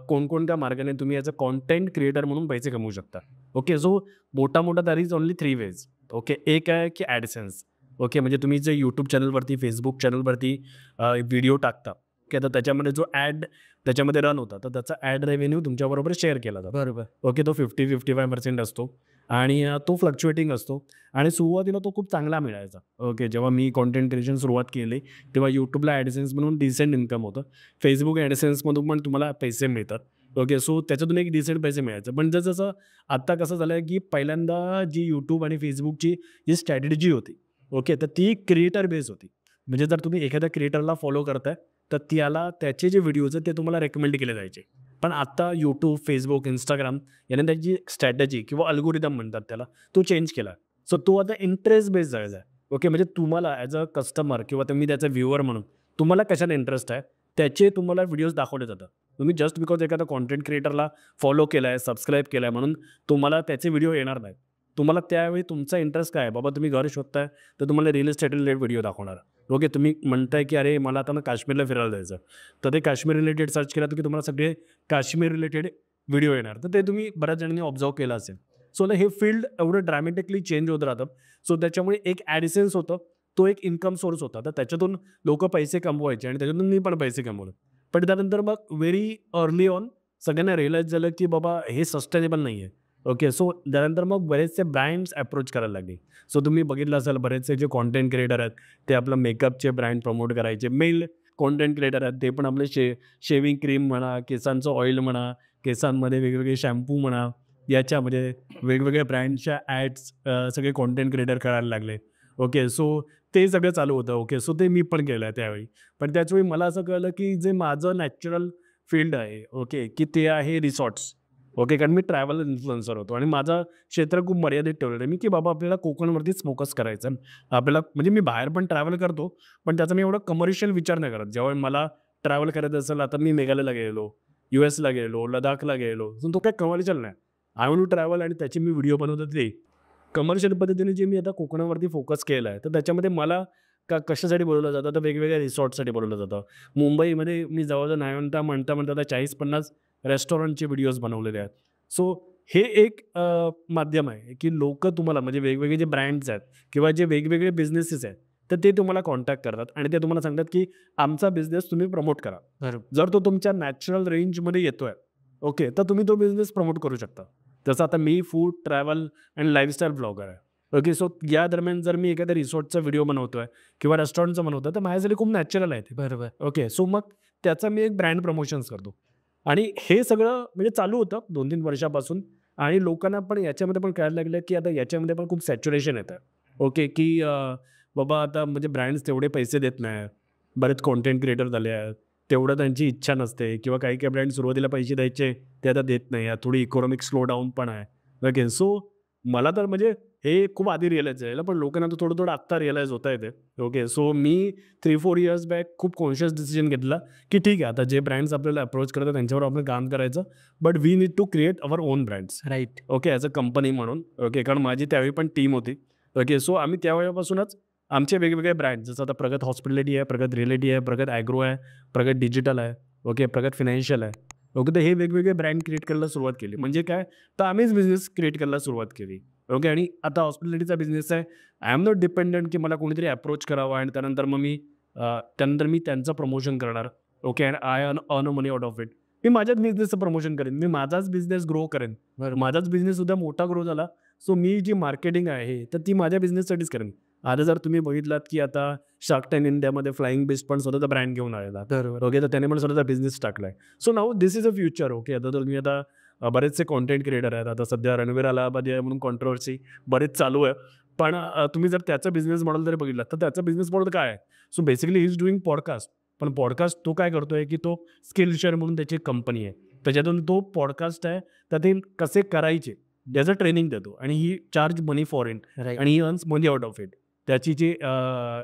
[SPEAKER 1] कोणकोणत्या मार्गाने तुम्ही ॲज अ कॉन्टेंट क्रिएटर म्हणून पैसे कमवू शकता. ओके, सो मोठा that is only 3 ways. Okay, एक आहे की ॲडसेन्स. ओके, म्हणजे तुम्ही जे यूट्यूब चॅनलवरती, फेसबुक चॅनलवरती व्हिडिओ टाकता, ओके, तर त्याच्यामध्ये जो ॲड त्याच्यामध्ये रन होता, तर त्याचा ॲड रेव्हेन्यू तुमच्याबरोबर शेअर केला जातो.
[SPEAKER 2] बरोबर.
[SPEAKER 1] ओके, तो 50-55% असतो आणि तो फ्लक्च्युएटिंग असतो आणि सुरुवातीला तो खूप चांगला मिळायचा. ओके, जेव्हा मी कॉन्टेंट क्रिएशन सुरुवात केली तेव्हा यूट्यूबला ॲडसेन्स म्हणून डिसेंट इन्कम होतं. फेसबुक ॲडसेन्समधून पण तुम्हाला पैसे मिळतात. ओके, सो त्याच्यातून एक डिसेंट पैसे मिळायचे. पण जसं आत्ता कसं झालं आहे की पहिल्यांदा जी यूट्यूब आणि फेसबुकची जी स्ट्रॅटेजी होती, ओके, तर ती क्रिएटर बेस होती. म्हणजे जर तुम्ही एखाद्या क्रिएटरला फॉलो करताय तर त्याला त्याचे जे व्हिडिओज आहेत ते तुम्हाला रेकमेंड केले जायचे. पण आता यूट्यूब, फेसबुक, Instagram याने त्याची स्ट्रॅटेजी किंवा अल्गोरिदम म्हणतात त्याला, तो चेंज केला. सो तो आता इंटरेस्ट बेस्ड झालेला आहे. ओके, म्हणजे तुम्हाला ॲज अ कस्टमर किंवा तुम्ही त्याचा व्ह्युअर म्हणून तुम्हाला कशात इंटरेस्ट आहे त्याचे तुम्हाला व्हिडिओज दाखवले जातात. तुम्ही जस्ट बिकॉज एखादा कॉन्टेंट क्रिएटरला फॉलो केला आहे, सबस्क्राईब केला आहे म्हणून तुम्हाला त्याचे व्हिडिओ येणार नाहीत. तुम्हाला त्यावेळी तुमचा इंटरेस्ट काय आहे, बाबा तुम्ही घर शोधताय तर तुम्हाला रिअल इस्टेट रिलेटेड व्हिडिओ दाखवणार. ओके, तुम्ही म्हणताय की अरे मला आता ना काश्मीरला फिरायला जायचं, तर ते काश्मीर रिलेटेड सर्च केलं तर की तुम्हाला सगळे काश्मीर रिलेटेड व्हिडिओ येणार. तर ते तुम्ही बऱ्याच जणांनी ऑब्झर्व केलं असेल. सो हे फील्ड एवढं ड्रॅमॅटिकली चेंज होत राहतं. सो त्याच्यामुळे एक ॲडसेन्स होतं, तो एक इन्कम सोर्स होता. तर त्याच्यातूून लोकं पैसे कमवायचे आणि त्याच्यातून मी पण पैसे कमवले. पण त्यानंतर मग व्हेरी अर्ली ऑन सगळ्यांना रिअलाईज झालं की बाबा हे सस्टेनेबल नाही आहे. ओके, सो त्यानंतर मग बरेचसे ब्रँड्स अप्रोच करायला लागले. सो तुम्ही बघितलं असेल बरेचसे जे कॉन्टेंट क्रिएटर आहेत ते आपलं मेकअपचे ब्रँड प्रमोट करायचे. मेल कॉन्टेंट क्रिएटर आहेत ते पण आपले शेविंग क्रीम म्हणा, केसांचं ऑइल म्हणा, केसांमध्ये वेगवेगळे शॅम्पू म्हणा, याच्यामध्ये वेगवेगळ्या ब्रँडच्या ॲड्स सगळे कॉन्टेंट क्रिएटर करायला लागले. ओके, सो ते सगळं चालू होतं. ओके, सो ते मी पण केलं आहे त्यावेळी. पण त्याचवेळी मला असं कळलं की जे माझं नॅचरल फील्ड आहे, ओके, की ते आहे रिसॉर्ट्स. ओके, कारण मी ट्रॅव्हल इन्फ्लुएन्सर होतो आणि माझं क्षेत्र खूप मर्यादित ठेवलेलं आहे मी, की बाबा आपल्याला कोकणवरतीच फोकस करायचं आहे. आपल्याला म्हणजे मी बाहेर पण ट्रॅव्हल करतो, पण त्याचा मी एवढा कमर्शियल विचार नाही करत. जेव्हा मला ट्रॅव्हल करायचं असेल, आता मी मेघालयला गेलेलो, US ला गेलो, लडाखला गेलो, तर तो काय कमर्शियल नाही. आय वॉन्ट टू ट्रॅव्हल आणि त्याचे मी व्हिडिओ बनवतो ते. कमर्शियल पद्धतीने जे मी आता कोकणावरती फोकस केला आहे, तर त्याच्यामध्ये मला कशासाठी बोलवलं जातं, तर वेगवेगळ्या रिसॉर्टसाठी बोलवलं जातं. मुंबईमध्ये मी जवळजवळ नाही म्हणता आता 40-50 रेस्टॉरंटचे व्हिडिओज बनवलेले आहेत. सो हे एक माध्यम आहे, की लोकं तुम्हाला म्हणजे वेगवेगळे जे ब्रँड्स आहेत किंवा जे वेगवेगळे बिझनेसेस आहेत, तर ते तुम्हाला कॉन्टॅक्ट करतात आणि ते तुम्हाला सांगतात, की आमचा बिझनेस तुम्ही प्रमोट करा.
[SPEAKER 2] बरोबर.
[SPEAKER 1] जर तो तुमच्या नॅचरल रेंजमध्ये येतोय, ओके, तर तुम्ही तो बिझनेस प्रमोट करू शकता. जसं आता मी फूड, ट्रॅव्हल आणि लाईफस्टाईल ब्लॉगर आहे. ओके, सो या दरम्यान जर मी एखाद्या रिसॉर्टचा व्हिडिओ बनवतोय किंवा रेस्टॉरंटचा बनवतोय, तर माझ्यासाठी खूप नॅचरल आहे ते.
[SPEAKER 2] बरोबर.
[SPEAKER 1] ओके, सो मग त्याचा मी एक ब्रँड प्रमोशन्स करतो आणि हे सगळं म्हणजे चालू होतं 2-3 वर्षापासून आणि लोकांना पण याच्यामध्ये पण कळायला लागलं, की आता याच्यामध्ये पण खूप सॅच्युरेशन येतं. ओके, की बाबा आता म्हणजे ब्रँड्स तेवढे पैसे देत नाही. बरेच कंटेंट क्रिएटर झाले आहेत. तेवढं त्यांची इच्छा नसते किंवा काही ब्रँड सुरुवातीला पैसे द्यायचे, ते आता देत नाही. थोडी इकॉनॉमिक स्लो डाऊन पण आहे. ओके, सो मला तर म्हणजे हे खूप आधी रिअलाईज झालेलं, पण लोकांना तर थोडं-थोडं आत्ता रिअलाईज होतंय ते. ओके, सो मी 3-4 इयर्स बॅक खूप कॉन्शियस डिसिजन घेतला, की ठीक आहे, आता जे ब्रँड्स आपल्याला अप्रोच करतात त्यांच्यावर आपण काम करायचं. But we need to create our own brands.
[SPEAKER 2] Right.
[SPEAKER 1] Okay, as a company म्हणून. ओके, कारण माझी त्यावेळी पण टीम होती. ओके, सो आम्ही त्यावेळेपासूनच आमचे वेगवेगळे ब्रँड जसं आता प्रगत हॉस्पिटॅलिटी आहे, प्रगत रिएलिटी आहे, प्रगत ॲग्रो आहे, प्रगत डिजिटल आहे, ओके, प्रगत फायनान्शियल आहे. ओके, तर हे वेगवेगळे ब्रँड क्रिएट करायला सुरुवात केली. म्हणजे काय, तर आम्हीच बिझनेस क्रिएट करायला सुरुवात केली. ओके, आणि आता हॉस्पिटॅलिटीचा बिझनेस आहे. आय एम नॉट डिपेंडंट की मला कोणीतरी अप्रोच करावा आणि त्यानंतर मग मी त्यांचं प्रमोशन करणार. Okay, and I earn money out of it. मी माझ्याच बिझनेसचं प्रमोशन करेन. मी माझाच बिझनेस ग्रो करेन.
[SPEAKER 2] बरोबर.
[SPEAKER 1] माझाच बिझनेस सुद्धा मोठा ग्रो झाला. सो मी जी मार्केटिंग आहे तर ती माझ्या बिझनेससाठीच करेन. आता जर तुम्ही बघितलात की आता शार्क टँक इंडियामध्ये फ्लाइंग बिस्ट पण स्वतःचा ब्रँड घेऊन आलेला.
[SPEAKER 2] बरोबर.
[SPEAKER 1] ओके, तर त्याने पण स्वतःचा बिझनेस टाकलाय. So now this is a future. Okay, आता तर तुम्ही आता बरेचसे कॉन्टेंट क्रिएटर आहेत. आता सध्या रणवीर अलाहाबादी आहे म्हणून कॉन्ट्रोवर्सी बरेच चालू आहे. पण तुम्ही जर त्याचा बिझनेस मॉडेल जर बघितला तर त्याचा बिझनेस मॉडेल काय आहे? So basically he is doing podcast. पण पॉडकास्ट तो काय करतोय की तो स्किलशेअर म्हणून त्याची कंपनी आहे. त्याच्यातून तो पॉडकास्ट आहे त्यातील कसे करायचे त्याचं ट्रेनिंग देतो आणि he charge money for it
[SPEAKER 2] right.
[SPEAKER 1] आणि he earns money out of it. त्याची जी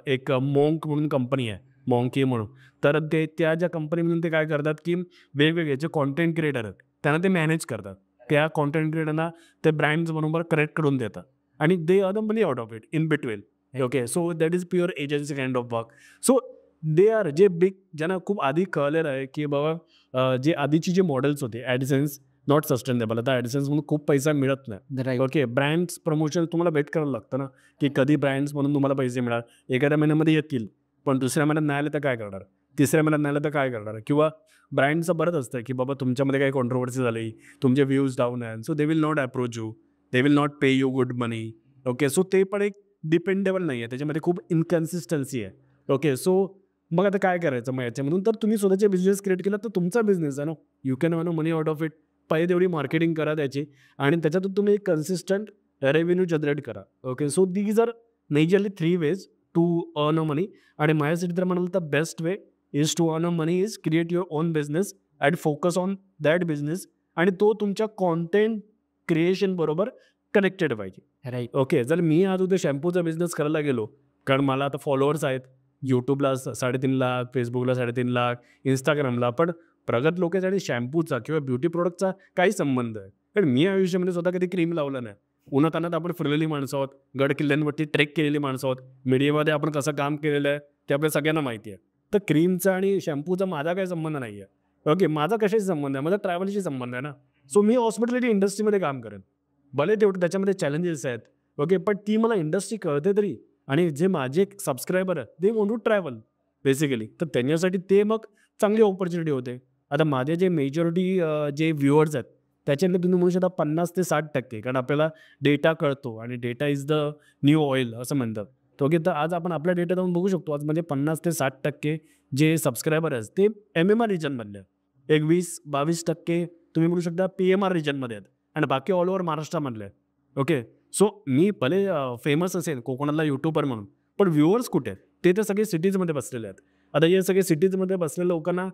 [SPEAKER 1] एक मॉन्क म्हणून कंपनी आहे, मॉन्की म्हणून. तर ते त्या ज्या कंपनीमधून ते काय करतात की वेगवेगळे जे कॉन्टेंट क्रिएटर आहेत त्यांना ते मॅनेज करतात. त्या कॉन्टेंट क्रिएटरना ते ब्रँड्स बरोबर कनेक्ट करून देतात आणि they are the money out of it in between. Okay, so that is pure agency kind of work. So they are जे बिग ज्यांना खूप आधी कळलेलं आहे की बाबा जे आधीची जे मॉडेल्स होते ॲडसेन्स नॉट सस्टेनेबल. आता ॲडसेन्स म्हणून खूप पैसा मिळत नाही.
[SPEAKER 2] राईट.
[SPEAKER 1] ओके, ब्रँड्स प्रमोशन तुम्हाला वेट करायला लागतं ना, की कधी ब्रँड्स म्हणून तुम्हाला पैसे मिळाल. एखाद्या महिन्यामध्ये येतील, पण दुसऱ्या महिन्यात नाही आले तर काय करणार? तिसऱ्या महिन्यात नाही आलं तर काय करणार? किंवा ब्रँडचं बरंच असतं की बाबा तुमच्यामध्ये काही कॉन्ट्रोवर्सी झाली, तुमचे व्ह्यूज डाऊन आहेत, so they will not approach you, they will not pay you good money. Okay, so ते पण एक डिपेंडेबल नाही आहे. त्याच्यामध्ये खूप इनकन्सिस्टन्सी आहे. ओके, सो मग आता काय करायचं मग याच्यामधून? तर तुम्ही स्वतःचे बिझनेस क्रिएट केला तर तुमचा बिझनेस आहे ना. You can earn money out of it. पाहिजे तेवढी मार्केटिंग करा त्याची आणि त्याच्यातून तुम्ही एक कन्सिस्टंट रेव्हेन्यू जनरेट करा. Okay, so these are majorly 3 ways to earn money आणि माझ्यासाठी तर म्हणाल तर best way is to earn money is create your own business and focus on that business आणि तो तुमच्या कॉन्टेंट क्रिएशन बरोबर कनेक्टेड पाहिजे.
[SPEAKER 2] राईट.
[SPEAKER 1] ओके, जर मी आज उद्या शॅम्पूचा बिझनेस करायला गेलो, कारण मला आता फॉलोअर्स आहेत. यूट्यूबला 3.5 लाख, फेसबुकला 3.5 लाख, इंस्टाग्रामला. पण प्रगत लोकांसाठी शॅम्पूचा किंवा ब्युटी प्रॉडक्टचा काही संबंध आहे. कारण मी आयुष्यामध्ये स्वतः कधी क्रीम लावलं नाही. उन्हातान्हात आपण फिरलेली माणसं आहोत, गड किल्ल्यांवरती ट्रेक केलेली माणसं आहोत. मीडियामध्ये आपण कसं काम केलेलं आहे ते आपल्या सगळ्यांना माहिती आहे. तर क्रीमचा आणि शॅम्पूचा माझा काही संबंध नाही आहे. ओके, माझा कशाशी संबंध आहे? माझा ट्रॅव्हलशी संबंध आहे ना. सो मी हॉस्पिटॅलिटी इंडस्ट्रीमध्ये काम करेन. भले तेवढं त्याच्यामध्ये चॅलेंजेस आहेत. ओके, पण ती मला इंडस्ट्री कळते तरी आणि जे माझे सबस्क्रायबर आहेत they want to travel basically. तर त्यांच्यासाठी ते मग चांगली ऑपॉर्च्युनिटी होते. आता माझे जे मेजॉरिटी जे व्ह्युअर्स आहेत त्याच्यातले तुम्ही म्हणू शकता 50 ते 60% कारण आपल्याला डेटा कळतो आणि data is the new oil असं म्हणतात. तर ओके, तर आज आपण आपल्या डेटा जाऊन बघू शकतो. आज म्हणजे 50 ते 60% जे सबस्क्रायबर आहेत ते MMR रिजनमधले आहेत. एक 20-22% तुम्ही म्हणू शकता PMR रिजनमध्ये आहेत आणि बाकी ऑल ओव्हर महाराष्ट्रामधले आहेत. ओके, सो मी भले फेमस असेल कोकणातला यूट्यूबर म्हणून, पण व्ह्युअर्स कुठे आहेत? ते तर सगळे सिटीजमध्ये बसलेले आहेत. आता हे सगळे सिटीजमध्ये बसलेल्या लोकांना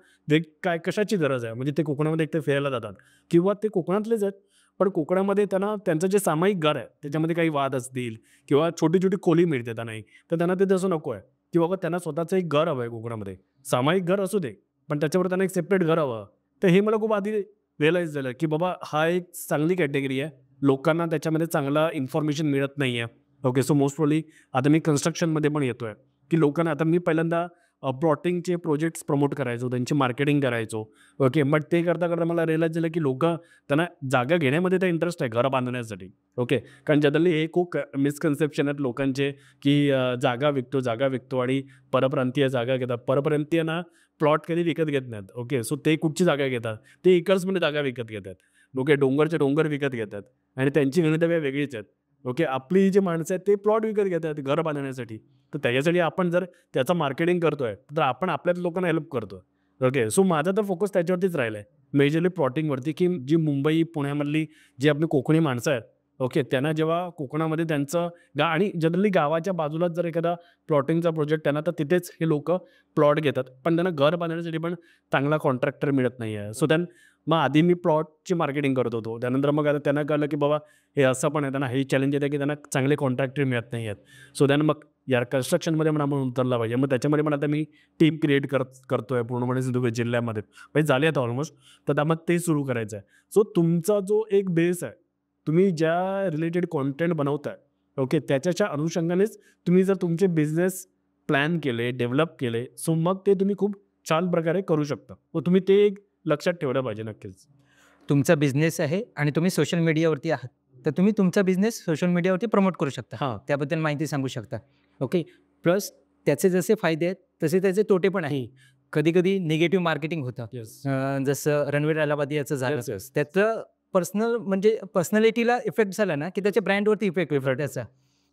[SPEAKER 1] काय कशाची गरज आहे? म्हणजे ते कोकणामध्ये एकतर फिरायला जातात किंवा ते कोकणातलेच आहेत, पण कोकणामध्ये त्यांना त्यांचं जे सामायिक घर आहे त्याच्यामध्ये काही वाद असतील किंवा छोटी-छोटी खोली मिळते त्यांनाही, तर त्यांना ते तसं नको आहे की बाबा त्यांना स्वतःचं एक घर हवं आहे कोकणामध्ये. सामायिक घर असू दे, पण त्याच्यावर त्यांना एक सेपरेट घर हवं. तर हे मला खूप आधी रिअलाईज झालं की बाबा हा एक चांगली कॅटेगरी आहे, लोकांना त्याच्यामध्ये चांगला इन्फॉर्मेशन मिळत नाही आहे. ओके, सो मोस्ट प्रोबब्ली आता मी कन्स्ट्रक्शनमध्ये पण येतोय की लोकांना, आता मी पहिल्यांदा प्लॉटिंगचे प्रोजेक्ट्स प्रमोट करायचो, त्यांची मार्केटिंग करायचो. ओके, बट ते करता करता मला रिअलाईज झालं की त्यांना जागा घेण्यामध्ये तर इंटरेस्ट आहे घर बांधण्यासाठी. ओके, कारण जनरली हे खूप मिसकन्सेप्शन आहेत लोकांचे की जागा विकतो आणि परप्रांतीय जागा घेतात. परप्रांतीय ना प्लॉट कधी विकत घेत नाहीत. ओके, सो ते कुठची जागा घेतात, ते एकर्समध्ये जागा विकत घेतात. ओके, डोंगरचे डोंगर विकत घेतात आणि त्यांची गणितव्य वेगळीच आहेत. ओके, आपली जी माणसं आहेत ते प्लॉट विकत घेतात घर बांधण्यासाठी. तर त्याच्यासाठी आपण जर त्याचं मार्केटिंग करतोय तर आपण आपल्याच लोकांना हेल्प करतोय. ओके, सो माझा तर फोकस त्याच्यावरतीच राहिला आहे, मेजरली प्लॉटिंगवरती, की जी मुंबई पुण्यामधली जी आपली कोकणी माणसं आहेत. ओके, त्यांना जेव्हा कोकणामध्ये त्यांचं आणि जनरली गावाच्या बाजूलाच जर एखादा प्लॉटिंगचा प्रोजेक्ट त्यांना, तर तिथेच हे लोक प्लॉट घेतात, पण त्यांना घर बांधण्यासाठी पण चांगला कॉन्ट्रॅक्टर मिळत नाही आहे. सो मग आधी मी प्लॉटची मार्केटिंग करत होतो. त्यानंतर मग आता त्यांना कळलं की बाबा हे असं पण आहे, त्यांना हे चॅलेंज येतं की त्यांना चांगले कॉन्ट्रॅक्टर मिळत नाही आहेत. सो त्यांना मग यार कन्स्ट्रक्शनमध्ये पण आपण उतरला पाहिजे. मग त्याच्यामध्ये पण आता मी टीम क्रिएट करतोय पूर्णपणे सिंधुदुर्ग जिल्ह्यामध्ये. म्हणजे झाले आता ऑलमोस्ट. तर मग ते सुरू करायचं आहे. सो तुमचा जो एक बेस आहे, तुम्ही ज्या रिलेटेड कॉन्टेंट बनवताय, ओके, त्याच्या अनुषंगानेच तुम्ही जर तुमचे बिझनेस प्लॅन केले, डेव्हलप केले, सो मग ते तुम्ही खूप छान प्रकारे करू शकता. मग तुम्ही ते एक लक्षात ठेवलं पाहिजे नक्कीच.
[SPEAKER 2] तुमचा बिझनेस आहे आणि तुम्ही सोशल मीडियावरती आहात. तर तुम्ही तुमचा बिझनेस सोशल मीडियावरती प्रमोट करू शकता.
[SPEAKER 1] हां.
[SPEAKER 2] त्याबद्दल माहिती सांगू शकता. ओके. प्लस त्याचे जसे फायदे आहेत, तसे त्याचे तोटे पण आहे. कधी-कधी निगेटिव्ह मार्केटिंग होतं.
[SPEAKER 1] येस.
[SPEAKER 2] जसं रणवीर अलाहाबादी याचं झालं.
[SPEAKER 1] Yes, yes.
[SPEAKER 2] त्याचं म्हणजे पर्सनॅलिटीला इफेक्ट झाला ना, की त्याच्या ब्रँडवरती इफेक्ट होतो त्याचा.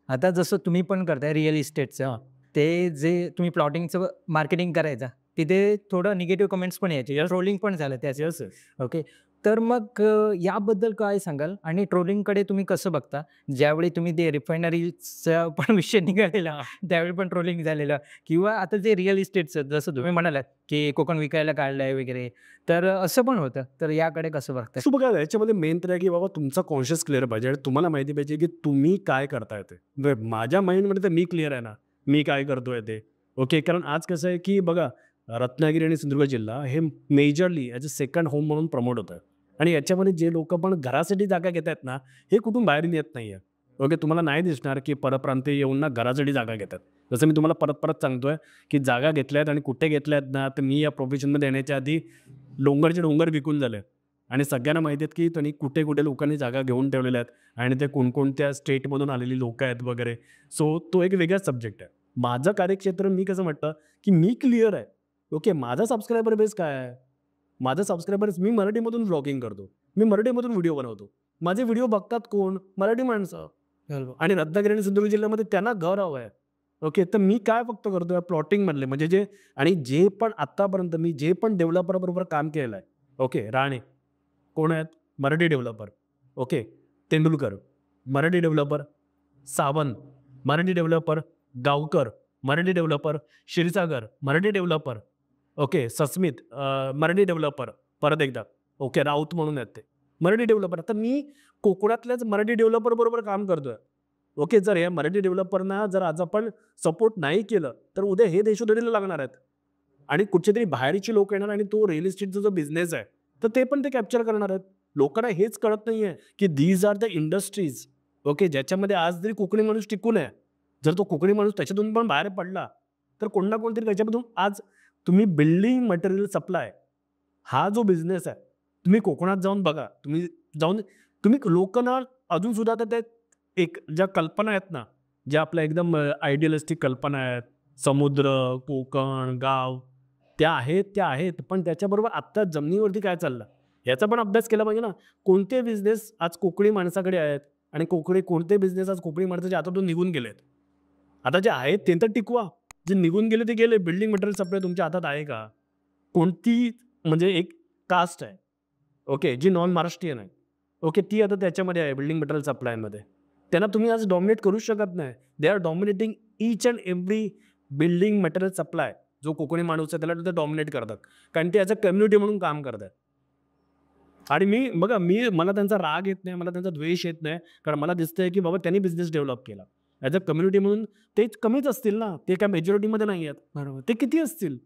[SPEAKER 2] आता जसं तुम्ही पण करताय रिअल इस्टेटचं.
[SPEAKER 1] हां.
[SPEAKER 2] ते जे तुम्ही प्लॉटिंगचं मार्केटिंग करायचा, तिथे थोडं निगेटिव्ह कमेंट्स पण यायचे. ट्रोलिंग पण झालं त्याचं.
[SPEAKER 1] Yes, yes.
[SPEAKER 2] ओके. तर मग याबद्दल काय सांगाल? आणि ट्रोलिंगकडे तुम्ही कसं बघता? ज्यावेळी तुम्ही ते रिफायनरीचा पण विषय निघालेला, त्यावेळी पण ट्रोलिंग झालेलं किंवा आता जे रिअल इस्टेटचं जसं तुम्ही म्हणालात, की कोकण विकायला काढलंय वगैरे, तर असं पण होतं. तर याकडे कसं बघताय?
[SPEAKER 1] सो बघा, याच्यामध्ये मेन तर आहे की बाबा तुमचा कॉन्शियस क्लिअर पाहिजे आणि तुम्हाला माहिती पाहिजे की तुम्ही काय करताय ते. माझ्या माइंडमध्ये तर मी क्लिअर आहे ना, मी काय करतोय ते. ओके, कारण आज कसं आहे की बघा, रत्नागिरी आणि सिंधुदुर्ग जिल्हा हे majorly as a second home म्हणून प्रमोट होतं आणि याच्यामध्ये जे लोक पण घरासाठी जागा घेत आहेत ना, हे कुठून बाहेरून येत नाही आहे. ओके, तुम्हाला नाही दिसणार की परप्रांतीय येऊन ना घरासाठी जागा घेतात. जसं मी तुम्हाला परत परत सांगतोय की जागा घेतल्यात आणि कुठे घेतल्यात ना, तर मी या प्रोफेशनमध्ये येण्याच्या आधी डोंगरचे डोंगर विकून झाले आणि सगळ्यांना माहिती आहेत की त्यांनी कुठे कुठे लोकांनी जागा घेऊन ठेवलेल्या आहेत आणि ते कोणकोणत्या स्टेटमधून आलेली लोकं आहेत वगैरे. सो तो एक वेगळाच सब्जेक्ट आहे. माझं कार्यक्षेत्र मी कसं म्हटलं की मी क्लिअर आहे. ओके, माझा सबस्क्रायबर बेस काय आहे? माझा सबस्क्रायबर्स, मी मराठीमधून व्लॉगिंग करतो. मी मराठीमधून व्हिडिओ बनवतो. माझे व्हिडिओ बघतात कोण? मराठी माणसं. आणि रत्नागिरी आणि सिंधुदुर्ग जिल्ह्यामध्ये त्यांना घर हवं आहे. ओके, तर मी काय फक्त करतोय प्लॉटिंगमधले म्हणजे जे पण आत्तापर्यंत मी जे पण डेव्हलपरबरोबर काम केलेलं आहे. ओके, राणे कोण आहेत? Marathi developer. Okay, Tendulkar Marathi developer, Sawant Marathi developer, Gaonkar Marathi developer, Kshirsagar Marathi developer. Okay, Sasmit Marathi developer परत एकदा. ओके, राऊत म्हणून आहेत ते मराठी डेव्हलपर. आता मी कोकणातल्याच मराठी डेव्हलपर बरोबर काम करतोय. ओके, जर या मराठी डेव्हलपरना जर आज आपण सपोर्ट नाही केलं तर उद्या हे देशोधडीला लागणार आहेत आणि कुठचे तरी बाहेरची लोक येणार आणि तो रिअल इस्टेटचा जो बिझनेस आहे तर ते पण ते कॅप्चर करणार आहेत. लोकांना हेच कळत नाहीये की these are the industries. Okay, ज्याच्यामध्ये आज जरी कोकणी माणूस टिकून आहे, जर तो कोकणी माणूस त्याच्यातून पण बाहेर पडला तर कोण ना कोणतरी त्याच्यामधून आज तुम्ही बिल्डिंग मटेरियल सप्लाय हा जो बिझनेस आहे, तुम्ही कोकणात जाऊन बघा. तुम्ही लोकांना अजून सुद्धा आता त्या एक ज्या कल्पना आहेत ना, ज्या आपल्या एकदम आयडियलिस्टिक कल्पना आहेत, समुद्र, कोकण, गाव, त्या आहेत. पण त्याच्याबरोबर आत्ता जमिनीवरती काय चाललं, याचा पण अभ्यास केला पाहिजे ना. कोणते बिझनेस आज कोकणी माणसाकडे आहेत आणि कोणते बिझनेस आज कोकणी माणसाच्या हातातून निघून गेलेत. आता जे आहेत ते तर टिकवा. जे निघून गेले ते गेले. बिल्डिंग मटेरियल सप्लाय तुमच्या हातात आहे का? कोणती म्हणजे एक कास्ट आहे, ओके, जी नॉन महाराष्ट्रीयन आहे. ओके, ती आता त्याच्यामध्ये आहे बिल्डिंग मटेरियल सप्लायमध्ये. त्यांना तुम्ही आज डॉमिनेट करूच शकत नाही. They are dominating each and every building material supply. जो कोकणी माणूस आहे त्याला ते डॉमिनेट करतात. कारण ते ॲज अ कम्युनिटी म्हणून काम करतात. आणि मला त्यांचा राग येत नाही, मला त्यांचा द्वेष येत नाही. कारण मला दिसतंय की बाबा त्यांनी बिझनेस डेव्हलप केला. ॲज अ कम्युनिटी म्हणून ते कमीच असतील ना, ते काय मेजॉरिटीमध्ये नाही आहेत. बरोबर. ते किती असतील?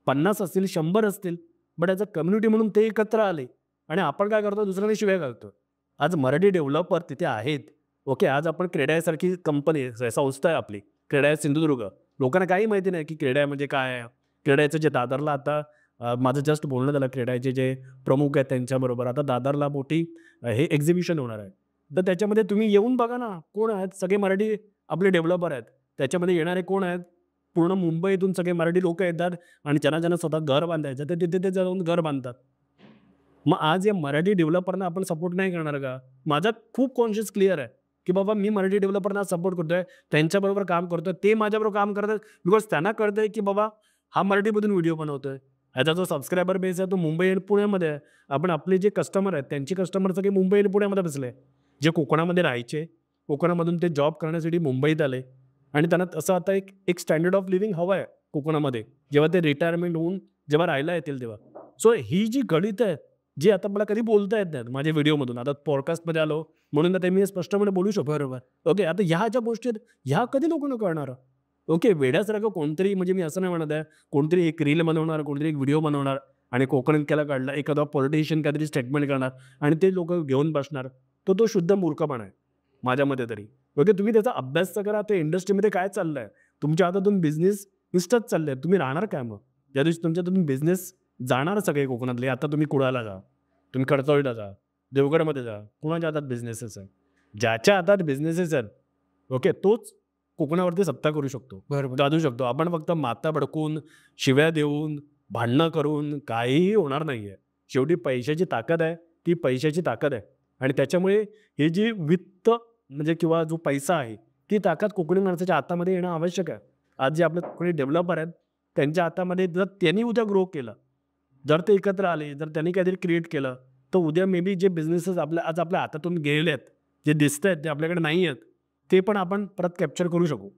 [SPEAKER 1] 50 असतील, 100 असतील. बट ॲज अ कम्युनिटी म्हणून ते एकत्र आले आणि आपण काय करतो, दुसऱ्याने शिव्या घालतो. आज मराठी डेव्हलपर तिथे आहेत. ओके, आज आपण क्रेडाईसारखी कंपनी संस्था आहे आपली, क्रेडाई सिंधुदुर्ग. लोकांना काही माहिती नाही की क्रेडाई म्हणजे काय आहे. क्रेडाईचं जे दादरला आता माझं जस्ट बोलणं झालं, क्रेडाईचे जे प्रमुख आहेत त्यांच्याबरोबर आता दादरला मोठी हे एक्झिबिशन होणार आहे. तर त्याच्यामध्ये तुम्ही येऊन बघा ना, कोण आहेत, सगळे मराठी आपले डेव्हलपर आहेत. त्याच्यामध्ये येणारे कोण आहेत, पूर्ण मुंबईतून सगळे मराठी लोकं येतात आणि ज्यांना स्वतः घर बांधायचं तर तिथे ते जाऊन घर बांधतात. मग आज या मराठी डेव्हलपरना आपण सपोर्ट नाही करणार का? माझा खूप कॉन्शियस क्लिअर आहे, की बाबा मी मराठी डेव्हलपरना सपोर्ट करतोय, त्यांच्याबरोबर काम करतोय, ते माझ्याबरोबर काम करतात बिकॉज त्यांना कळतंय की बाबा हा मराठीमधून व्हिडिओ बनवतोय. ह्याचा जो सबस्क्रायबर बेस आहे तो मुंबई आणि पुण्यामध्ये आहे. आपण आपले जे कस्टमर आहेत त्यांचे कस्टमर सगळे मुंबई आणि पुण्यामध्ये बसले. जे कोकणामध्ये राहायचे, कोकणामधून ते जॉब करण्यासाठी मुंबईत आले आणि त्यांना असं आता एक एक स्टँडर्ड ऑफ लिव्हिंग हवं आहे कोकणामध्ये. जेव्हा ते रिटायरमेंट होऊन जेव्हा राहायला येतील तेव्हा. सो ही जी गणित आहे, जी आता मला कधी बोलता येत नाहीत माझ्या व्हिडिओमधून. आता पॉडकास्टमध्ये आलो म्हणून आता मी स्पष्टपणे बोलू शकतो.
[SPEAKER 2] बरोबर.
[SPEAKER 1] ओके, आता ह्या ज्या गोष्टी आहेत, ह्या कधी लोकांना कळणार? ओके, वेड्यासारखं कोणतरी म्हणजे मी असं नाही म्हणत आहे, कोणतरी एक रील बनवणार, कोणतरी एक व्हिडिओ बनवणार आणि कोकणक्याला काढला, एखादा पॉलिटिशियन काहीतरी स्टेटमेंट करणार आणि ते लोकं घेऊन बसणार. तर तो शुद्ध मूर्खपणा आहे, माझ्या मते तरी. ओके, तुम्ही त्याचा अभ्यास तर करा, ते इंडस्ट्रीमध्ये काय चाललंय. तुमच्या हातातून बिझनेस नुसतंच चाललंय, तुम्ही राहणार काय मग? ज्या दिवशी तुमच्यातून बिझनेस जाणार सगळे कोकणातले, आता तुम्ही कुडाळला जा, तुम्ही खडचवलीला जा, देवगडमध्ये जा, कुणाच्या हातात बिझनेसेस आहे? ज्याच्या हातात बिझनेसेस आहेत, ओके, तोच कोकणावरती सत्ता करू शकतो,
[SPEAKER 2] बरोबर.
[SPEAKER 1] गाजू शकतो. आपण फक्त माता भडकून, शिव्या देऊन, भांडणं करून काहीही होणार नाहीये. शेवटी पैशाची ताकद आहे, ती पैशाची ताकद आहे आणि त्याच्यामुळे ही जी वित्त म्हणजे किंवा जो पैसा आहे, ती ताकद कोकणी माणसाच्या हातामध्ये येणं आवश्यक आहे. आज जे आपले कोकणी डेव्हलपर आहेत, त्यांच्या हातामध्ये जर त्यांनी उद्या ग्रो केलं, जर ते एकत्र आले, जर त्यांनी काहीतरी क्रिएट केलं, तर उद्या मे बी जे बिझनेसेस आज आपल्या हातातून गेले आहेत, जे दिसत आहेत, ते आपल्याकडे नाही आहेत, ते पण आपण परत कॅप्चर करू शकू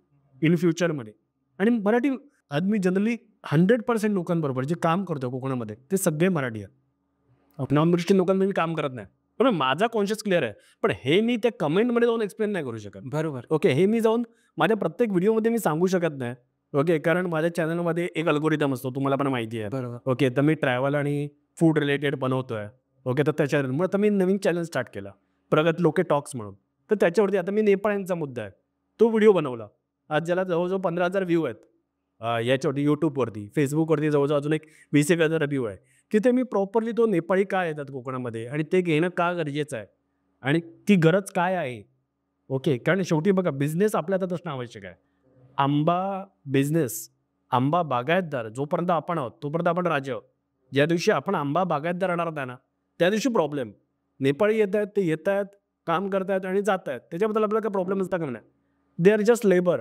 [SPEAKER 1] इन फ्युचरमध्ये. आणि मराठी आज मी जनरली 100% लोकांबरोबर जे काम करतो कोकणामध्ये, ते सगळे मराठी आहेत. नॉन ख्रिश्चन लोकांमध्ये मी काम करत नाही. पण माझा कॉन्शियस क्लिअर आहे. पण हे मी त्या कमेंटमध्ये जाऊन एक्सप्लेन नाही करू शकत.
[SPEAKER 2] बरोबर.
[SPEAKER 1] ओके, हे मी जाऊन माझ्या प्रत्येक व्हिडिओमध्ये मी सांगू शकत नाही. ओके, कारण माझ्या चॅनलमध्ये एक अल्गोरिदम असतो, तुम्हाला पण माहिती आहे.
[SPEAKER 2] बरोबर.
[SPEAKER 1] ओके, तर मी ट्रॅव्हल आणि फूड रिलेटेड बनवतोय. ओके, तर त्याच्यामुळे आता मी नवीन चॅनल स्टार्ट केला, प्रगत लोके टॉक्स म्हणून. तर त्याच्यावरती आता मी नेपाळ्यांचा मुद्दा आहे, तो व्हिडिओ बनवला. आज ज्याला जवळजवळ 15,000 व्ह्यू आहेत. याच्यावरती यूट्यूबवरती, फेसबुकवरती जवळजवळ अजून एक 20,000 व्ह्यू आहे. तिथे मी प्रॉपरली तो नेपाळी का येतात कोकणामध्ये आणि ते घेणं का गरजेचं आहे आणि ती गरज काय आहे. ओके, कारण शेवटी बघा बिझनेस आपल्या हातात असणं आवश्यक आहे. आंबा बिझनेस, आंबा बागायतदार जोपर्यंत आपण आहोत तोपर्यंत आपण राजा आहोत. ज्या दिवशी आपण आंबा बागायतदार राहणार नाही ना, त्या दिवशी प्रॉब्लेम. नेपाळी येत आहेत, ते येत आहेत, काम करत आहेत आणि जात आहेत. त्याच्याबद्दल आपल्याला काही प्रॉब्लेम नसता का नाही. They are just labour.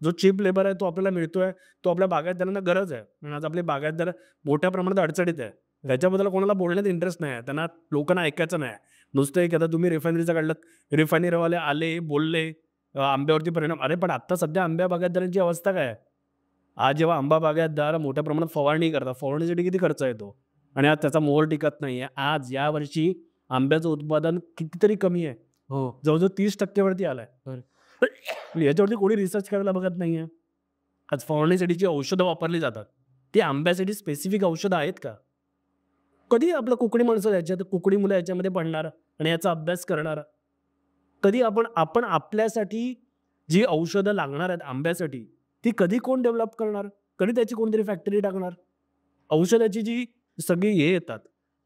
[SPEAKER 1] जो चीप लेबर आहे तो आपल्याला मिळतोय, तो आपल्या बागायतदारांना गरज आहे. आणि आज आपले बागायतदार मोठ्या प्रमाणात अडचणीत आहे. त्याच्याबद्दल कोणाला बोलण्यात इंटरेस्ट नाही आहे. त्यांना लोकांना ऐकायचं नाही. नुसतं एक आता तुम्ही रिफायनरीचं काढलं, रिफायनरीवाले आले, बोलले, आंब्यावरती परिणाम. अरे पण आत्ता सध्या आंब्या बागायतदारांची अवस्था काय आहे? आज जेव्हा आंबा बागायतदार मोठ्या प्रमाणात फवारणी करतात, फवारणीसाठी किती खर्च येतो आणि आज त्याचा मोहर टिकत नाही आहे. आज यावर्षी आंब्याचं उत्पादन कितीतरी कमी आहे.
[SPEAKER 2] हो.
[SPEAKER 1] जवळजवळ 30% वरती आलाय. याच्यावरती कोणी रिसर्च करायला बघत नाहीये. आज फवारणीसाठी जी औषधं वापरली जातात, ती आंब्यासाठी स्पेसिफिक औषधं आहेत का? कधी आपलं कोकणी माणसं याच्यात कोकणी मुलं याच्यामध्ये पडणार आणि याचा अभ्यास करणार? कधी आपण आपल्यासाठी जी औषधं लागणार आहेत आंब्यासाठी, ती कधी कोण डेव्हलप करणार? कधी त्याची कोणतरी फॅक्टरी टाकणार? औषधाची जी सगळी हे येतात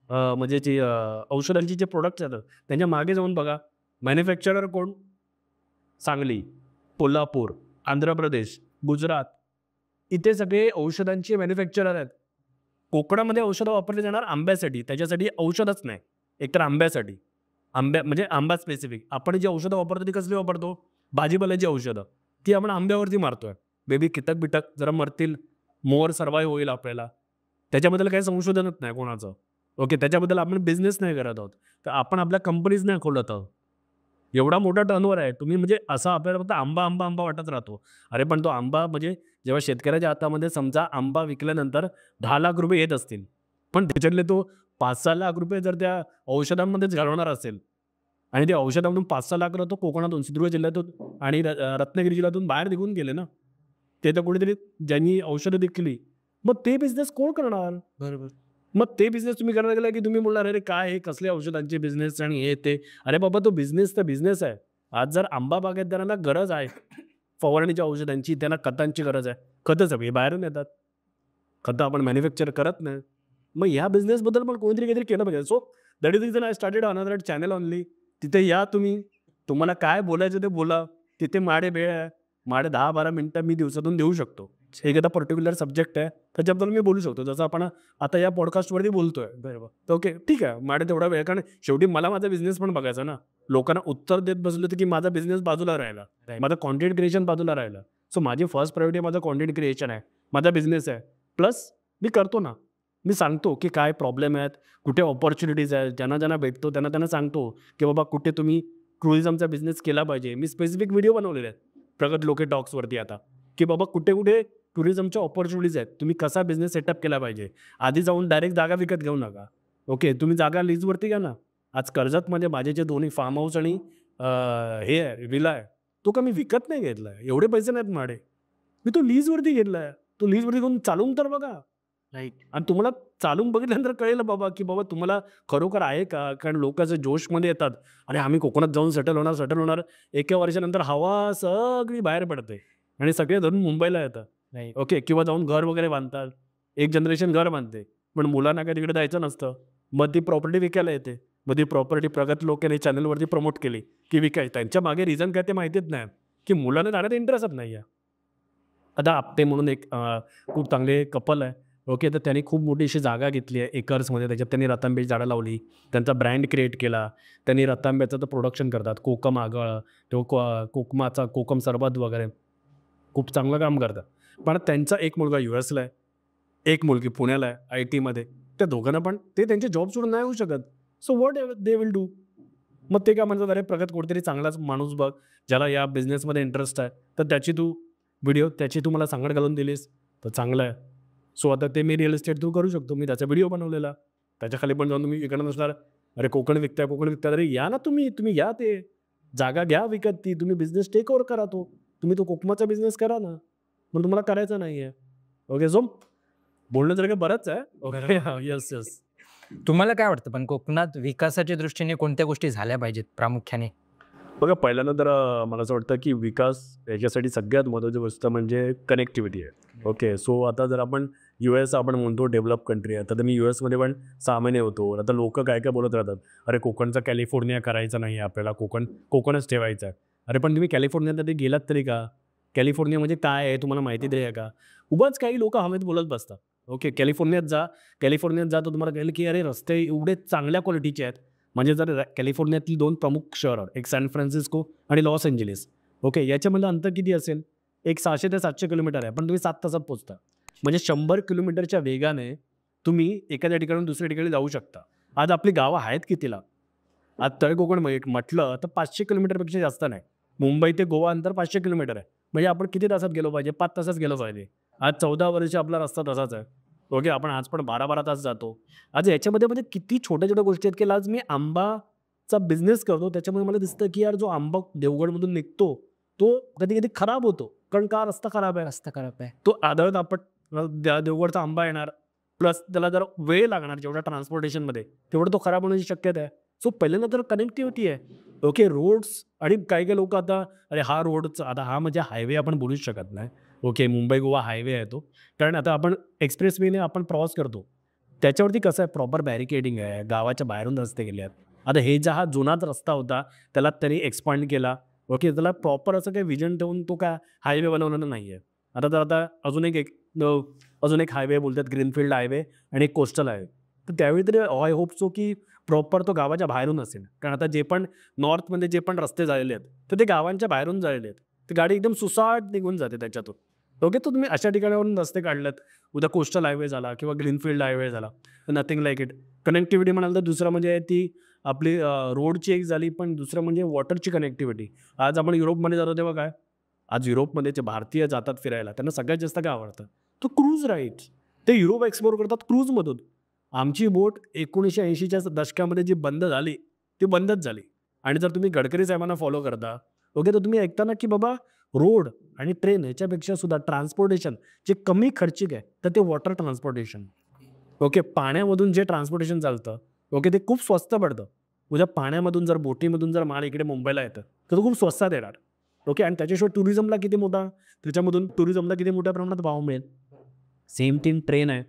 [SPEAKER 1] म्हणजे जी औषधांची जे प्रोडक्ट्स येतात, त्यांच्या मागे जाऊन बघा. मॅन्युफॅक्चरर कोण? सांगली, कोल्हापूर, आंध्र प्रदेश, गुजरात, इथे सगळे औषधांचे मॅन्युफॅक्चरर आहेत. कोकणामध्ये औषधं वापरली जाणार आंब्यासाठी, त्याच्यासाठी औषधच नाही, एकतर आंब्यासाठी. म्हणजे आंबा स्पेसिफिक. आपण जी औषधं वापरतो ती कसली वापरतो? भाजीपाल्याची औषधं, ती आपण आंब्यावरती मारतोय. बेबी कीटक बिटक जरा मरतील, मोर सर्वाईव्ह होईल आपल्याला. त्याच्याबद्दल काही संशोधनच नाही कोणाचं. ओके, त्याच्याबद्दल आपण बिझनेस नाही करत आहोत. तर आपण आपल्या कंपनीज नाही खोलत आहोत. एवढा मोठा टर्नओव्हर आहे. तुम्ही म्हणजे असं आपल्याला फक्त आंबा, आंबा, आंबा वाटत राहतो. अरे पण तो आंबा म्हणजे जेव्हा शेतकऱ्याच्या हातामध्ये समजा आंबा विकल्यानंतर 10 लाख रुपये येत असतील, पण त्याच्यातले तो 5-6 लाख रुपये जर त्या औषधांमध्येच घालवणार असेल आणि त्या औषधामधून 5-6 लाख तो कोकणातून, सिंधुदुर्ग जिल्ह्यातून आणि रत्नागिरी जिल्ह्यातून बाहेर निघून गेले ना. ते तर कुठेतरी ज्यांनी औषधं विकली, मग ते बिझनेस कोण करणार?
[SPEAKER 2] बरोबर.
[SPEAKER 1] मग ते बिझनेस तुम्ही करायला गेला की तुम्ही बोलणार अरे काय हे कसले औषधांचे बिझनेस आणि हे ते. अरे बाबा तो बिझनेस तर बिझनेस आहे. आज जर आंबा बागायतदारांना गरज आहे फवारणीच्या औषधांची, त्यांना खतांची गरज आहे. खतं सगळी बाहेरून येतात. खतं आपण मॅन्युफॅक्चर करत नाही. मग ह्या बिझनेसबद्दल पण कोणीतरी काहीतरी केलं पाहिजे. So that is reason I started another channel only. तिथे या तुम्ही. तुम्हाला काय बोलायचं ते बोला. तिथे माडे वेळ आहे. माडे 10-12 मिनिटं मी दिवसातून देऊ शकतो. एखादा पर्टिक्युलर सब्जेक्ट आहे त्याच्याबद्दल मी बोलू शकतो. जसं आपण आता या पॉडकास्टवरती बोलतोय. बरोबर. तर ओके ठीक आहे. माझ्या तेवढा वेळ, कारण शेवटी मला माझा बिझनेस पण बघायचा ना. लोकांना उत्तर देत बसलो तर की माझा बिझनेस बाजूला राहिला. माझं कंटेंट क्रिएशन बाजूला राहिलं. सो माझी फर्स्ट प्रायोरिटी माझं कंटेंट क्रिएशन आहे. माझा बिझनेस आहे. प्लस मी करतो ना. मी सांगतो की काय प्रॉब्लेम आहेत, कुठे अपॉर्च्युनिटीज आहेत, ज्यांना भेटतो त्यांना सांगतो की बाबा कुठे तुम्ही टुरिझमचा बिझनेस केला पाहिजे. मी स्पेसिफिक व्हिडिओ बनवलेले आहेत प्रगत लोके टॉक्सवरती आता, की बाबा कुठे टुरिझमच्या अपॉर्च्युनिटीज आहेत. तुम्ही कसा बिझनेस सेटअप केला पाहिजे. आधी जाऊन डायरेक्ट जागा विकत घेऊ नका. ओके, तुम्ही जागा लीजवरती घ्या ना. आज कर्जतमध्ये माझे जे दोन्ही फार्म हाऊस आणि हे आहे विला आहे, तो का मी विकत नाही घेतला आहे. एवढे पैसे नाहीत माझे. मी तो लीजवरती घेतला आहे. तो लीजवरती घेऊन चालवून तर बघा.
[SPEAKER 2] राईट.
[SPEAKER 1] आणि तुम्हाला चालून बघितल्यानंतर कळेल बाबा की बाबा तुम्हाला खरोखर आहे का. कारण लोक असं जोशमध्ये येतात, अरे आम्ही कोकणात जाऊन सेटल होणार. एका वर्षानंतर हवा सगळी बाहेर पडते आणि सगळे धरून मुंबईला येतात.
[SPEAKER 2] राईट.
[SPEAKER 1] ओके, किंवा जाऊन घर वगैरे बांधतात. एक जनरेशन घर बांधते, पण मुलांना काय तिकडे जायचं नसतं. मग ती प्रॉपर्टी विकायला येते. मग ती प्रॉपर्टी प्रगत लोकांनी चॅनलवरती प्रमोट केली की विकाय. त्यांच्या मागे रिझन काय ते माहितीच नाही की मुलांना जाण्यात इंटरेस्टच नाही आहे. आता आपटे म्हणून एक खूप चांगले कपल आहे. ओके, तर त्यांनी खूप मोठी अशी जागा घेतली आहे एकर्समध्ये. त्याच्यात त्यांनी रतांब्याची झाडं लावली. त्यांचा ब्रँड क्रिएट केला. त्यांनी रतांब्याचं तर प्रोडक्शन करतात. कोकम आगळ, तो कोकमाचा कोकम सरबत वगैरे खूप चांगलं काम करतात. पण त्यांचा एक मुलगा US ला आहे, एक मुलगी पुण्याला आहे IT मध्ये. त्या दोघांना पण ते त्यांचे जॉब सोडून नाही होऊ शकत. So what they will do. मग ते काय म्हणतात, अरे प्रगत कुठेतरी चांगलाच माणूस बघ ज्याला या बिझनेसमध्ये इंटरेस्ट आहे, तर त्याची तू मला सांगड घालून दिलीस तर चांगलं आहे. सो आता ते मी रिअल इस्टेट थ्रू करू शकतो. मी त्याचा व्हिडिओ बनवलेला. त्याच्या पण जाऊन तुम्ही विकत नसणार, अरे कोकण विकताय अरे या ना तुम्ही या, ते जागा घ्या विकत. ती तुम्ही बिझनेस टेक ओव्हर करा. तुम्ही तो कोकमाचा बिझनेस करा ना. पण तुम्हाला करायचं नाही आहे. ओके, सो बोलणं जर का बरंच आहे. Okay, yes yes.
[SPEAKER 2] तुम्हाला काय वाटतं पण कोकणात विकासाच्या दृष्टीने कोणत्या गोष्टी झाल्या पाहिजेत प्रामुख्याने?
[SPEAKER 1] बघा, पहिल्यांदा तर मला असं वाटतं की विकास याच्यासाठी सगळ्यात महत्त्वाची गोष्ट म्हणजे कनेक्टिव्हिटी आहे. ओके, सो आता जर आपण आपण म्हणतो डेव्हलप कंट्री आहे, तर मी US मध्ये पण 6 महिने होतो. आता लोक काय बोलत राहतात, अरे कोकणचा कॅलिफोर्निया करायचा नाही आपल्याला, कोकणच ठेवायचा आहे. अरे पण तुम्ही कॅलिफोर्नियात कधी गेलात तरी का? कॅलिफोर्निया म्हणजे काय आहे तुम्हाला माहिती तरी आहे का? उगाच काही लोक हवेत बोलत बसतात. ओके, कॅलिफोर्नियात जा तर तुम्हाला कळेल की अरे रस्ते एवढे चांगल्या क्वालिटीचे आहेत. म्हणजे जर कॅलिफोर्नियातली 2 प्रमुख शहरं, एक सॅन फ्रान्सिस्को आणि लॉस एंजेलिस. ओके, याच्यामधलं अंतर किती असेल? एक 600 ते 700 किलोमीटर आहे, पण तुम्ही 7 तासात पोहोचता. म्हणजे 100 किलोमीटरच्या वेगाने तुम्ही एखाद्या ठिकाणून दुसऱ्या ठिकाणी जाऊ शकता. आज आपली गावं आहेत कितीला? आज तळकोकण म्हटलं तर 500 किलोमीटरपेक्षा जास्त नाही. मुंबई ते गोवा अंतर 500 किलोमीटर आहे. म्हणजे आपण किती तासात गेलो पाहिजे? 5 तासात गेलो पाहिजे. आज 14 वर्ष आपला रस्ता तसाच आहे. ओके, आपण आज पण 12-12 तास जातो. आज याच्यामध्ये म्हणजे किती छोट्या-छोट्या गोष्टी आहेत की आज मी आंबाचा बिझनेस करतो. त्याच्यामुळे मला दिसतं की यार जो आंबा देवगडमधून निघतो, तो कधी-कधी खराब होतो. कारण का? रस्ता खराब आहे.
[SPEAKER 2] रस्ता खराब आहे.
[SPEAKER 1] तो आदळत आपट देवगडचा आंबा येणार. प्लस त्याला जरा वेळ लागणार जेवढा ट्रान्सपोर्टेशनमध्ये, तेवढं तो खराब होण्याची शक्यता आहे. सो पहिल्यांदा तर कनेक्टिव्हिटी आहे. Okay, roads. आणि काही लोक आता अरे हा रोडचा आता हा म्हणजे हायवे आपण बोलूच शकत नाही. ओके, मुंबई गोवा हायवे आहे तो. कारण आता आपण एक्सप्रेसवेने आपण प्रवास करतो. त्याच्यावरती कसं आहे, प्रॉपर बॅरिकेडिंग आहे. गावाच्या बाहेरून रस्ते गेले आहेत. आता हे हा जुनाच रस्ता होता, त्याला त्यांनी एक्सपांड केला. ओके, त्याला प्रॉपर असं काही विजन ठेवून तो काय हायवे बनवलेला नाही आहे. आता अजून एक हायवे बोलतात, ग्रीनफील्ड हायवे आणि एक कोस्टल हायवे. तर त्यावेळी तरी आय होप सो की प्रॉपर तो गावाच्या बाहेरून असेल. कारण आता जे पण नॉर्थमध्ये जे पण रस्ते झालेले आहेत, तर ते गावांच्या बाहेरून झालेले आहेत. तर गाडी एकदम सुसाट निघून जाते त्याच्यातून. ओके, तर तुम्ही अशा ठिकाणावरून रस्ते काढलेत. उद्या कोस्टल हायवे झाला किंवा ग्रीनफील्ड हायवे झाला, नथिंग लाईक इट. कनेक्टिव्हिटी म्हणाल तर दुसरं म्हणजे ती आपली रोडची एक झाली, पण दुसरं म्हणजे वॉटरची कनेक्टिव्हिटी. आज आपण युरोपमध्ये जातो तेव्हा काय? आज युरोपमध्ये जे भारतीय जातात फिरायला, त्यांना सगळ्यात जास्त काय आवडतं? तो क्रूज राईड्स. ते युरोप एक्सप्लोर करतात क्रूजमधून. आमची बोट 1980च्या दशकामध्ये जी बंद झाली, ती बंदच झाली. आणि जर तुम्ही गडकरी साहेबांना फॉलो करता, ओके, तर तुम्ही ऐकता ना की बाबा रोड आणि ट्रेन ह्याच्यापेक्षा सुद्धा ट्रान्सपोर्टेशन जे कमी खर्चिक आहे, तर ते वॉटर ट्रान्सपोर्टेशन. ओके, पाण्यामधून जे ट्रान्सपोर्टेशन चालतं, ओके, ते खूप स्वस्त पडतं. उद्या पाण्यामधून जर बोटीमधून जर माल इकडे मुंबईला येतं, तर तो खूप स्वस्तात येणार. ओके, आणि त्याच्याशिवाय टुरिझमला किती मोठा त्याच्यामधून टुरिझमला किती मोठ्या प्रमाणात वाव मिळेल. सेम थिंग ट्रेन आहे.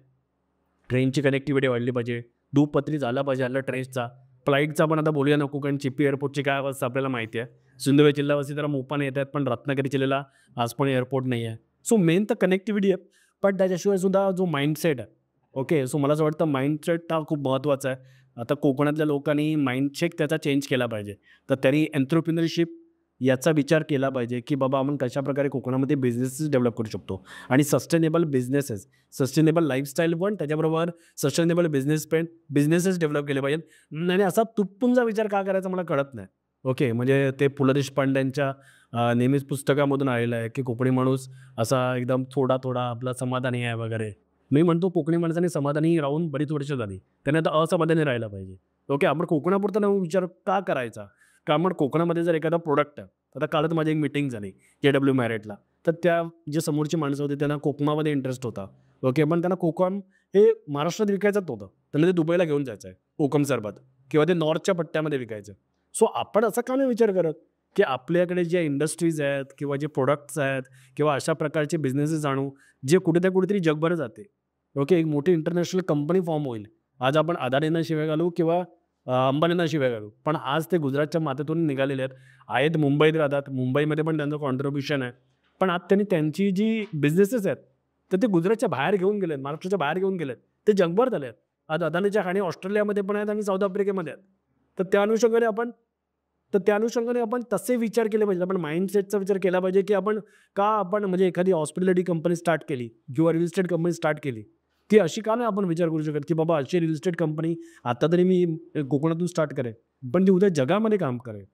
[SPEAKER 1] ट्रेनची कनेक्टिव्हिटी वाढली पाहिजे. दुपत्री झाला पाहिजे हल्ला ट्रेनचा. फ्लाईटचा पण आता बोलूया नको, कारण चिपी एअरपोर्टची काय अवस्था आपल्याला माहिती आहे. सिंधुदुर्ग जिल्ह्यावासी जरा मोपाने येत आहेत, पण रत्नागिरी जिल्ह्याला आज पण एअरपोर्ट नाही आहे. सो मेन तर कनेक्टिव्हिटी आहे, पण त्याच्याशिवाय सुद्धा जो माइंडसेट आहे, ओके, सो मला असं वाटतं माइंडसेट हा खूप महत्त्वाचा आहे. आता कोकणातल्या लोकांनी माइंडसेट त्याचा चेंज केला पाहिजे. तर त्यांनी एंटरप्रिनरशिप याचा विचार केला पाहिजे, की बाबा आपण कशाप्रकारे कोकणामध्ये बिझनेसेस डेव्हलप करू शकतो आणि सस्टेनेबल बिझनेसेस, सस्टेनेबल लाईफस्टाईल पण त्याच्याबरोबर सस्टेनेबल बिझनेसेस डेव्हलप केले पाहिजेत. आणि असा तुटपुंजा विचार का करायचा मला कळत नाही. ओके, म्हणजे ते पु ल देशपांड्यांच्या नेहमीच पुस्तकामधून आलेलं आहे, की कोकणी माणूस असा एकदम थोडा आपला समाधानी आहे वगैरे. मी म्हणतो कोकणी माणसाने समाधानी राहून बरीच वर्ष झाली. त्याने आता असमाधानी राहायला पाहिजे. ओके, आपण कोकणापुरता नवीन विचार का करायचा? कारण कोकणामध्ये जर एखादा प्रोडक्ट आहे, आता कालच माझी एक मीटिंग झाली KW मॅरेटला. तर त्या जे समोरची माणसं होती त्यांना कोकणामध्ये इंटरेस्ट होता. ओके, पण त्यांना कोकम हे महाराष्ट्रात विकायचंच नव्हतं. त्यांना ते दुबईला घेऊन जायचं आहे कोकम सरबत, किंवा ते नॉर्थच्या पट्ट्यामध्ये विकायचं. सो आपण असा का नाही विचार करत, की आपल्याकडे ज्या इंडस्ट्रीज आहेत किंवा जे प्रोडक्ट्स आहेत किंवा अशा प्रकारचे बिझनेसेस आणू, जे कुठेतरी जगभर जाते. ओके, एक मोठी इंटरनॅशनल कंपनी फॉर्म होईल. आज आपण अदानींना शिव्या घालू किंवा अंबानींना शिव्या घालू, पण आज ते गुजरातच्या मातीतून निघालेले आहेत मुंबईत राहतात. मुंबईमध्ये पण त्यांचं कॉन्ट्रिब्युशन आहे. पण आज त्यांनी त्यांची जी बिझनेसेस आहेत, तर ते गुजरातच्या बाहेर घेऊन गेलेत, महाराष्ट्राच्या बाहेर घेऊन गेलेत. ते जगभर झाले आहेत. आज अदानीच्या खाणी ऑस्ट्रेलियामध्ये पण आहेत आणि साऊथ आफ्रिकेमध्ये आहेत. तर त्या अनुषंगाने आपण तसे विचार केले पाहिजे. आपण माइंडसेटचा विचार केला पाहिजे, की आपण म्हणजे एखादी हॉस्पिटॅलिटी कंपनी स्टार्ट केली किंवा रिअल इस्टेट कंपनी स्टार्ट केली. ती अशी का नाही आपण विचार करू शकत, की बाबा अशी रिअल इस्टेट कंपनी आता तरी मी कोकणातून स्टार्ट करेन, पण ती उद्या जगामध्ये काम करेल.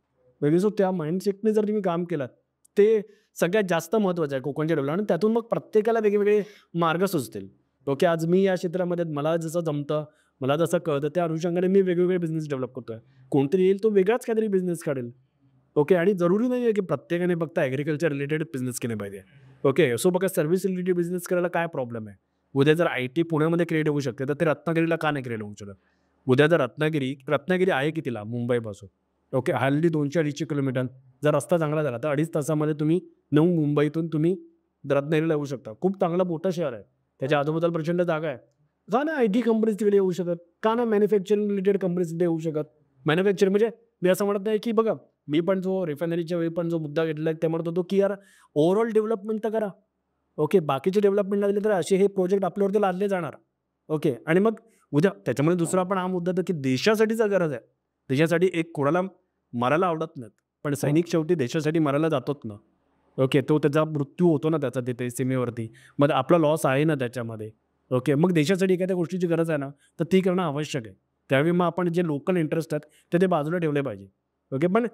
[SPEAKER 1] म्हणजे सो त्या माइंडसेटने जर तुम्ही काम केलात, ते सगळ्यात जास्त महत्त्वाचं आहे कोकणच्या डेव्हलपमेंट. आणि त्यातून मग प्रत्येकाला वेगवेगळे मार्ग सुचतील. ओके, आज मी या क्षेत्रामध्ये मला जसं जमतं, मला जसं कळतं, त्या अनुषंगाने मी वेगवेगळे बिझनेस डेव्हलप करतोय. कोणतरी येईल तो वेगळाच काहीतरी बिझनेस काढेल. ओके, आणि जरुरी नाही आहे की प्रत्येकाने फक्त ॲग्रिकल्चर रिलेटेड बिझनेस केले पाहिजे. ओके, सो बघा सर्व्हिस रिलेटेड बिझनेस करायला काय प्रॉब्लेम आहे? उद्या जर IT पुण्यामध्ये क्रिएट होऊ शकते, तर ते रत्नागिरीला का नाही क्रिएट होऊ शकत? उद्या जर रत्नागिरी आहे कितीला मुंबईपासून? Okay, hardly 200-250 kilometre. जर रस्ता चांगला झाला तर 2.5 तासामध्ये तुम्ही मुंबईतून तुम्ही रत्नागिरीला येऊ शकता. खूप चांगलं मोठं शहर आहे. त्याच्या आजूबाजूला प्रचंड जागा आहे. का नाही IT कंपनीज तिकडे येऊ शकत? का नाही मॅन्युफॅक्चरिंग रिलेटेड कंपनीज तिथे येऊ शकत? मॅन्युफॅक्चरिंग म्हणजे मी असं म्हणत नाही, की बघा मी पण जो रिफायनरीच्या वेळी पण जो मुद्दा घेतला आहे, ते म्हणत होतो, की यार ओव्हरऑल डेव्हलपमेंट तर करा. ओके, बाकीचे डेव्हलपमेंट लागले तर असे हे प्रोजेक्ट आपल्यावरती लादले जाणार. ओके, आणि मग उद्या त्याच्यामध्ये दुसरा पण हा मुद्दा तर, की देशासाठीचा गरज आहे. देशासाठी एक कोणाला मरायला आवडत नाहीत, पण सैनिक शेवटी देशासाठी मरायला जातोच ना. ओके, तो त्याचा मृत्यू होतो ना त्याचा तिथे सीमेवरती. मग आपला लॉस आहे ना त्याच्यामध्ये. ओके, मग देशासाठी एखाद्या गोष्टीची गरज आहे ना, तर ती करणं आवश्यक आहे. त्यावेळी मग आपण जे लोकल इंटरेस्ट आहेत ते बाजूला ठेवले पाहिजे. ओके, पण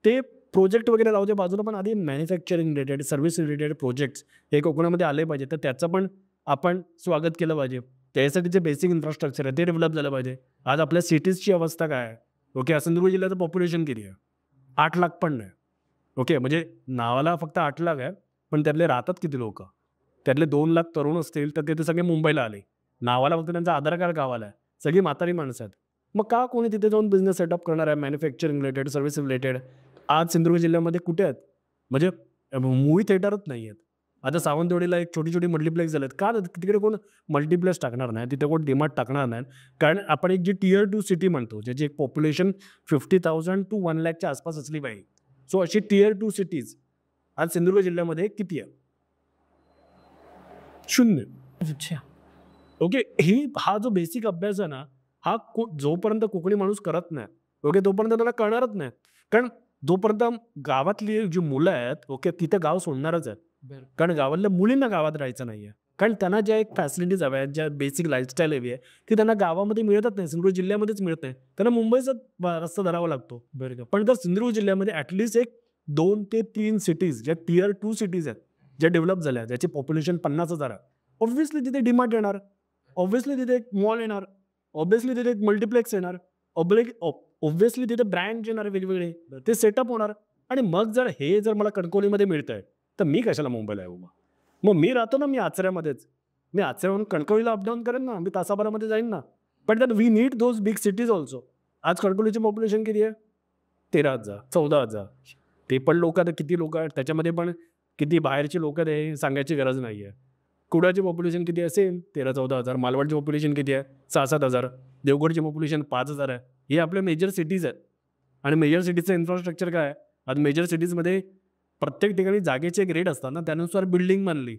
[SPEAKER 1] ते प्रोजेक्ट वगैरे जाऊ दे बाजूला, पण आधी manufacturing related, service related projects हे कोकणामध्ये आले पाहिजे. तर त्याचं पण आपण स्वागत केलं पाहिजे. त्याच्यासाठी जे बेसिक इन्फ्रास्ट्रक्चर आहे ते डेव्हलप झालं पाहिजे. आज आपल्या सिटीजची अवस्था काय आहे? ओके, सिंधुदुर्ग जिल्ह्याचं पॉप्युलेशन किती आहे? 8 लाख पण नाही. ओके, म्हणजे नावाला फक्त 8 लाख आहे, पण त्यातले राहतात किती लोकं? त्यातले 2 लाख तरुण असतील, तर ते सगळे मुंबईला आले. नावाला फक्त त्यांचा आधार कार्ड गावाला आहे. सगळी म्हातारी माणसं आहेत. मग का कोणी तिथे जाऊन बिझनेस सेटअप करणार आहे मॅन्युफॅक्चरिंग रिलेटेड, सर्व्हिस रिलेटेड? आज सिंधुदुर्ग जिल्ह्यामध्ये कुठे आहेत? म्हणजे मूव्ही थिएटरच नाही आहेत. आता सावंतवाडीला एक छोटी मल्टिप्लेक्स झालेत. का तिकडे कोण मल्टिप्लेक्स टाकणार नाही, तिथे कोण डीमार्ट टाकणार नाही. कारण आपण एक जी Tier 2 सिटी म्हणतो, ज्याची एक पॉप्युलेशन 50,000 to 1,00,000च्या आसपास असली पाहिजे. सो अशी Tier 2 सिटीज आज सिंधुदुर्ग जिल्ह्यामध्ये किती आहे? 0.
[SPEAKER 2] अच्छा.
[SPEAKER 1] ओके, हा जो बेसिक अभ्यास आहे ना, हा जोपर्यंत कोकणी माणूस करत नाही, ओके, तोपर्यंत त्याला कळणारच नाही. कारण जोपर्यंत गावातली जी मुलं आहेत, ओके, तिथे गाव सोडणारच आहेत. कारण गावातल्या मुलींना गावात राहायचं नाहीये. कारण त्यांना ज्या एक फॅसिलिटीज हव्या आहेत, ज्या बेसिक लाईफस्टाईल हवी आहे, ती त्यांना गावामध्ये मिळतच नाही. सिंधुदुर्ग जिल्ह्यामध्येच मिळत नाही. त्यांना मुंबईचा रस्ता धरावा लागतो. बरोबर. पण जर सिंधुदुर्ग जिल्ह्यामध्ये ॲटलीस्ट एक 2 ते 3 सिटीज ज्या Tier 2 सिटीज आहेत, ज्या डेव्हलप झाल्या, ज्याची पॉप्युलेशन 50,000 आहे, ऑब्व्हियसली तिथे डीमार्ट येणार. ऑब्व्हियसली तिथे एक मॉल येणार. ऑब्व्हियसली तिथे एक मल्टिप्लेक्स येणार. ऑब्व्हियसली तिथे ब्रँड येणार वेगवेगळे. ते सेटअप होणार. आणि मग जर मला कणकवलीमध्ये मिळतंय, तर मी कशाला मुंबईला येऊ मग? मग मी राहतो ना, मी आचऱ्यामध्येच. मी आचरेहून कणकवलीला अपडाऊन करेन ना, मी तासाभरामध्ये जाईन ना. But then we need those big cities also. आज कणकवलीची पॉप्युलेशन किती आहे? 13,000 14,000. ते पण लोक आता किती लोक आहेत त्याच्यामध्ये पण किती बाहेरची लोक आहेत हे सांगायची गरज नाही आहे. कुडाची पॉप्युलेशन किती असेल? 13-14,000. मालवणची पॉप्युलेशन किती आहे? 6-7,000. देवगडची पॉप्युलेशन 5,000 आहे. हे आपल्या मेजर सिटीज आहेत. आणि मेजर सिटीजचं इन्फ्रास्ट्रक्चर काय आहे? आज मेजर सिटीजमध्ये प्रत्येक ठिकाणी जागेचे एक रेट असतात ना, त्यानुसार बिल्डिंग बांधली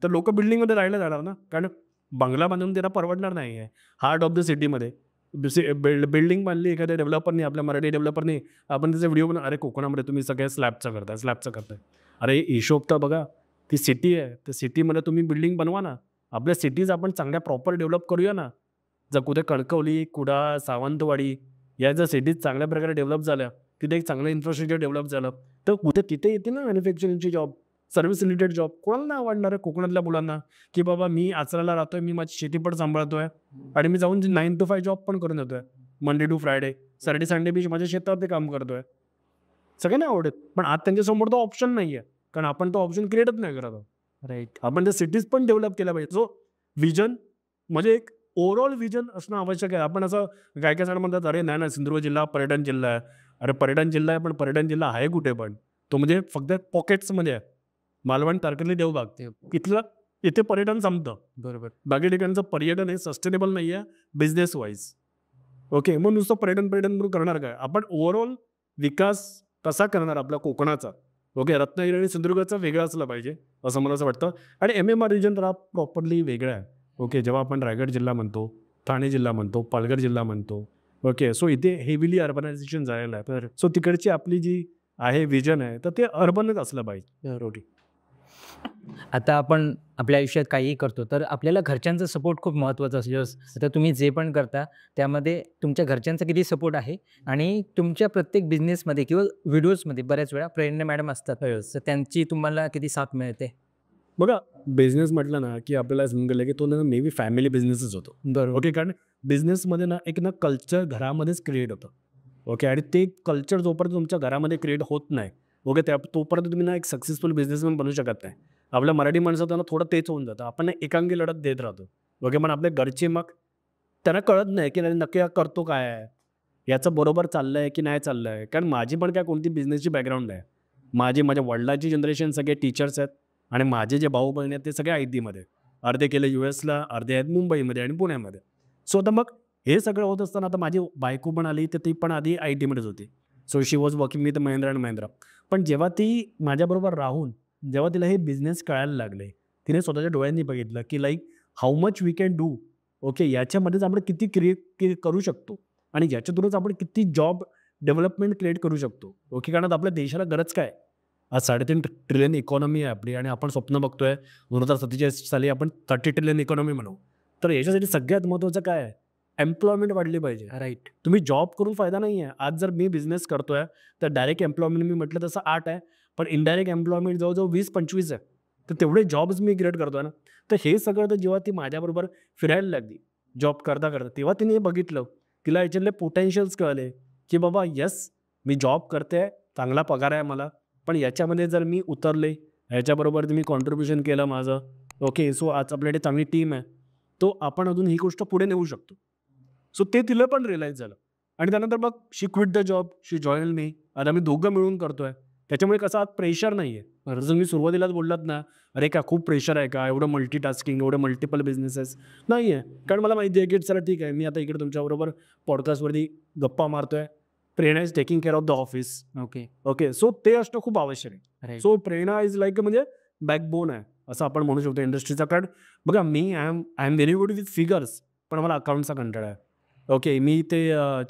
[SPEAKER 1] तर लोक बिल्डिंगमध्ये राहायला जाणार ना, कारण बंगला बांधून त्यांना परवडणार नाही आहे. हार्ट ऑफ द सिटीमध्ये बिल्डिंग बांधली एखाद्या डेव्हलपरनी, आपल्या मराठी डेव्हलपरनी. आपण त्याचे व्हिडिओ बनवून, अरे कोकणामध्ये तुम्ही सगळ्या स्लॅबचं करताय. अरे हिशोब तर बघा, ती सिटी आहे, त्या सिटीमध्ये तुम्ही बिल्डिंग बनवा ना. आपल्या सिटीज आपण चांगल्या प्रॉपर डेव्हलप करूया ना. जर कुठे कणकवली, कुडाळ, सावंतवाडी या जर सिटीज चांगल्या प्रकारे डेव्हलप झाल्या, तिथे एक चांगलं इन्फ्रास्ट्रक्चर डेव्हलप झालं, तर कुठे तिथे येते ना मॅन्युफॅक्चरिंगची जॉब, सर्व्हिस रिलेटेड जॉब. कोणाला नाही आवडणार आहे कोकणातल्या मुलांना, की बाबा मी आचराला राहतोय, मी माझी शेती पण सांभाळतोय आणि मी जाऊन 9 to 5 जॉब पण करून येतोय, Monday to Friday, Saturday Sunday बी माझ्या शेतावरती काम करतोय. सगळ्यांना आवडत, पण आज त्यांच्यासमोर तो ऑप्शन नाही आहे, कारण आपण तो ऑप्शन क्रिएटच नाही करत आहोत.
[SPEAKER 2] राईट.
[SPEAKER 1] आपण त्या सिटीज पण डेव्हलप केल्या पाहिजे. जो विजन म्हणजे एक ओव्हरऑल विजन असणं आवश्यक आहे. आपण असं काय काय जण म्हणतात, अरे नाही ना सिंधुदुर्ग जिल्हा पर्यटन जिल्हा आहे. अरे पर्यटन जिल्हा आहे, पण पर्यटन जिल्हा आहे कुठे? पण तो म्हणजे फक्त पॉकेट्समध्ये आहे. मालवण, तारकर्ली, देवबाग इथलं इथे पर्यटन संपतं.
[SPEAKER 2] बरोबर.
[SPEAKER 1] बाकी ठिकाणचं पर्यटन हे सस्टेनेबल नाही आहे बिझनेस वाईज. ओके, मग नुसतं पर्यटन म्हणून करणार काय? आपण ओव्हरऑल विकास कसा करणार आपल्या कोकणाचा? ओके, रत्नागिरी आणि सिंधुदुर्गचा वेगळा असला पाहिजे असं मला असं वाटतं. आणि MMR रिजन तर हा प्रॉपरली वेगळा आहे. ओके, जेव्हा आपण रायगड जिल्हा म्हणतो, ठाणे जिल्हा म्हणतो, पालघर जिल्हा म्हणतो. ओके, सो इथे हेविली अर्बनायझेशन झालेलं आहे. तर सो तिकडची आपली जी आहे विजन आहे, तर ते अर्बनच असलं पाहिजे. रोटी.
[SPEAKER 2] आता आपण आपल्या आयुष्यात काहीही करतो तर आपल्याला घरच्यांचा सपोर्ट खूप महत्त्वाचा असतो. आता तुम्ही जे पण करता त्यामध्ये तुमच्या घरच्यांचा किती सपोर्ट आहे आणि तुमच्या प्रत्येक बिझनेसमध्ये किंवा व्हिडिओजमध्ये बऱ्याच वेळा प्रेरणा मॅडम असतात, तर त्यांची तुम्हाला किती साथ मिळते?
[SPEAKER 1] बघा, बिझनेस म्हटलं ना, की आपल्याला समजून गेलं की तो ना मे बी फॅमिली बिझनेसच होतो.
[SPEAKER 2] बरोबर.
[SPEAKER 1] ओके, कारण बिझनेसमध्ये ना एक ना कल्चर घरामध्येच क्रिएट होतं. ओके, आणि ते कल्चर जोपर्यंत तुमच्या घरामध्ये क्रिएट होत नाही, ओके, तोपर्यंत तुम्ही ना एक सक्सेसफुल बिझनेसमॅन बनू शकत नाही. आपल्या मराठी माणसात ना थोडं तेच होऊन जातं. आपण ना एकांगी लढत देत राहतो. ओके, पण आपल्या घरचे मग त्यांना कळत नाही की नक्की हा करतो काय आहे, याचं बरोबर चाललं आहे की नाही चाललं आहे. कारण माझी पण काय कोणती बिझनेसची बॅकग्राऊंड आहे. माझ्या वडिलांची जनरेशन सगळे टीचर्स आहेत आणि माझे जे भाऊ बहिणी आहेत ते सगळे IT मध्ये. अर्धे केले US ला, अर्धे आहेत मुंबईमध्ये आणि पुण्यामध्ये. सो आता मग हे सगळं होत असताना आता माझी बायको पण आली, तर ती पण आधी IT मध्येच होती. So she was working with Mahindra and Mahindra. पण जेव्हा ती माझ्याबरोबर राहून जेव्हा तिला हे बिझनेस कळायला लागले, तिने स्वतःच्या डोळ्यांनी बघितलं की like how much we can do. Okay, याच्यामध्येच आपण किती क्रिएट करू शकतो आणि याच्यातूनच आपण किती जॉब डेव्हलपमेंट क्रिएट करू शकतो. ओके, कारण आता आपल्या देशाला गरज काय? आज 3.5 ट्रिलियन इकॉनॉमी आहे आपली आणि आपण स्वप्न बघतोय 2047 साली आपण 30 ट्रिलियन इकॉनॉमी म्हणू. तर याच्यासाठी सगळ्यात महत्त्वाचं काय आहे? एम्प्लॉयमेंट वाढली पाहिजे.
[SPEAKER 2] राईट.
[SPEAKER 1] तुम्ही जॉब करून फायदा नाही आहे. आज जर मी बिझनेस करतोय तर डायरेक्ट एम्प्लॉयमेंट मी म्हटलं तसं 8 आहे, पण इनडायरेक्ट एम्प्लॉयमेंट जवळजवळ 20-25 आहे. तर तेवढे जॉब्स मी क्रिएट करतोय ना. तर हे सगळं तर जेव्हा ती माझ्याबरोबर फिरायला लागली जॉब करता करता, तेव्हा तिने हे बघितलं. तिला याच्यातले पोटेन्शियल्स कळले की बाबा येस, मी जॉब करते, चांगला पगार आहे मला, पण याच्यामध्ये जर मी उतरले, ह्याच्याबरोबर मी कॉन्ट्रीब्युशन केलं माझं, ओके, सो आज आपल्याकडे चांगली टीम आहे, तो आपण अजून ही गोष्ट पुढे नेऊ शकतो. सो ते तिला पण रिअलाईज झालं आणि त्यानंतर मग she quit the job, she join me. आता आम्ही दोघं मिळून करतोय. त्याच्यामुळे कसं आज प्रेशर नाही आहे. जसं मी सुरुवातीलाच बोललात ना, अरे का खूप प्रेशर आहे का, एवढं मल्टीटास्किंग, एवढं मल्टिपल बिझनेसेस नाही आहे. कारण मला माहिती आहे की चला ठीक आहे, मी आता इकडे तुमच्याबरोबर पॉडकास्टवरती गप्पा मारतोय. Prerna is taking care of the office. Okay, so ते असणं खूप आवश्यक आहे. सो प्रेरणा इज लाईक म्हणजे बॅकबोन आहे असं आपण म्हणू शकतो इंडस्ट्रीचा. कारण बघा, मी I am very good with figures, पण मला अकाउंटचा कंटाळा आहे. ओके, मी ते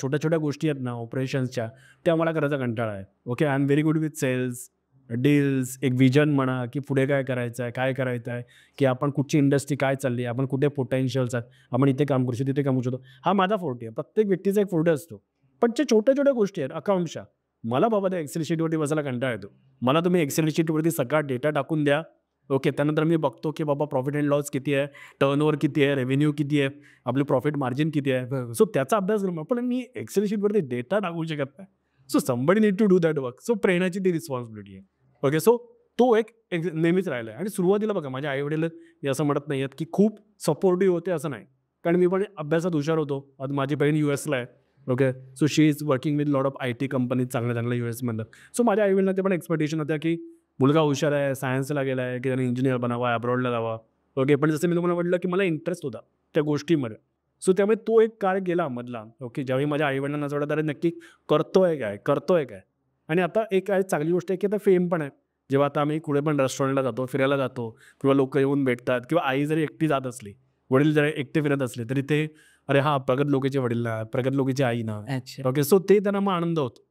[SPEAKER 1] छोट्या छोट्या गोष्टी आहेत ना ऑपरेशन्सच्या, त्या मला करायचा कंटाळा आहे. Okay, I am very good with sales, deals, एक विजन म्हणा की पुढे काय करायचं आहे, काय करायचं आहे, की आपण कुठची इंडस्ट्री काय चालली आहे, आपण कुठे पोटेन्शियल्स आहेत, आपण इथे काम करू शकतो, तिथे काम करू शकतो. हा माझा फोर्टी आहे. प्रत्येक व्यक्तीचा एक फोर्टी असतो. पण जे छोट्या छोट्या गोष्टी आहेत अकाउंटच्या, मला बाबा त्या एक्सेल शीटवरती बसायला कंटाळा येतो. मला तुम्ही एक्सेल शीटवरती सगळा डेटा टाकून द्या. ओके, त्यानंतर मी बघतो की बाबा प्रॉफिट अँड लॉस किती आहे, टर्नओव्हर किती आहे, रेव्हेन्यू किती आहे, आपली प्रॉफिट मार्जिन किती आहे. सो त्याचा अभ्यास करून, पण मी एक्सेल शीटवरती डेटा टाकू शकत नाही. So somebody need to do that work. So प्रेरणाची ती रिस्पॉन्सिबिलिटी आहे. ओके, सो तो एक नेहमीच राहिला आहे. आणि सुरुवातीला बघा माझे आई-वडील हे असं म्हणत नाही आहेत, की खूप सपोर्टिव्ह होते असं नाही. कारण मी पण अभ्यासात हुशार होतो. आता माझी बहीण यूएसला आहे. Okay. So she is working with lot of IT companies चांगल्या-चांगल्या यूएसमधनं. सो माझ्या आई-वडिलांचे पण एक्सपेक्टेशन होत्या, की मुलगा हुशार आहे, सायन्सला गेला आहे, की त्याने इंजिनिअर बनावा, अब्रॉडला जावा. ओके. पण जसं मी तुम्हाला म्हटलं, की मला इंटरेस्ट होता त्या गोष्टीमध्ये. सो त्यामुळे तो एक काळ गेला मधला. ओके. ज्यावेळी माझ्या आई-वडिलांना असं वाटत, अरे नक्की करतोय काय? करतोय काय? आणि आता एक आहे चांगली गोष्ट आहे, की आता फेम पण आहे. जेव्हा आता आम्ही कुठे पण रेस्टॉरंटला जातो, फिरायला जातो किंवा लोकं येऊन भेटतात किंवा आई जरी एकटी जात असली, वडील जरी एकटे फिरत असले, तरी ते अरे हां, प्रगत लोकांचे वडील ना, प्रगत लोकांची आई ना.
[SPEAKER 2] अच्छा.
[SPEAKER 1] ओके. सो ते त्यांना मग आनंद होतो.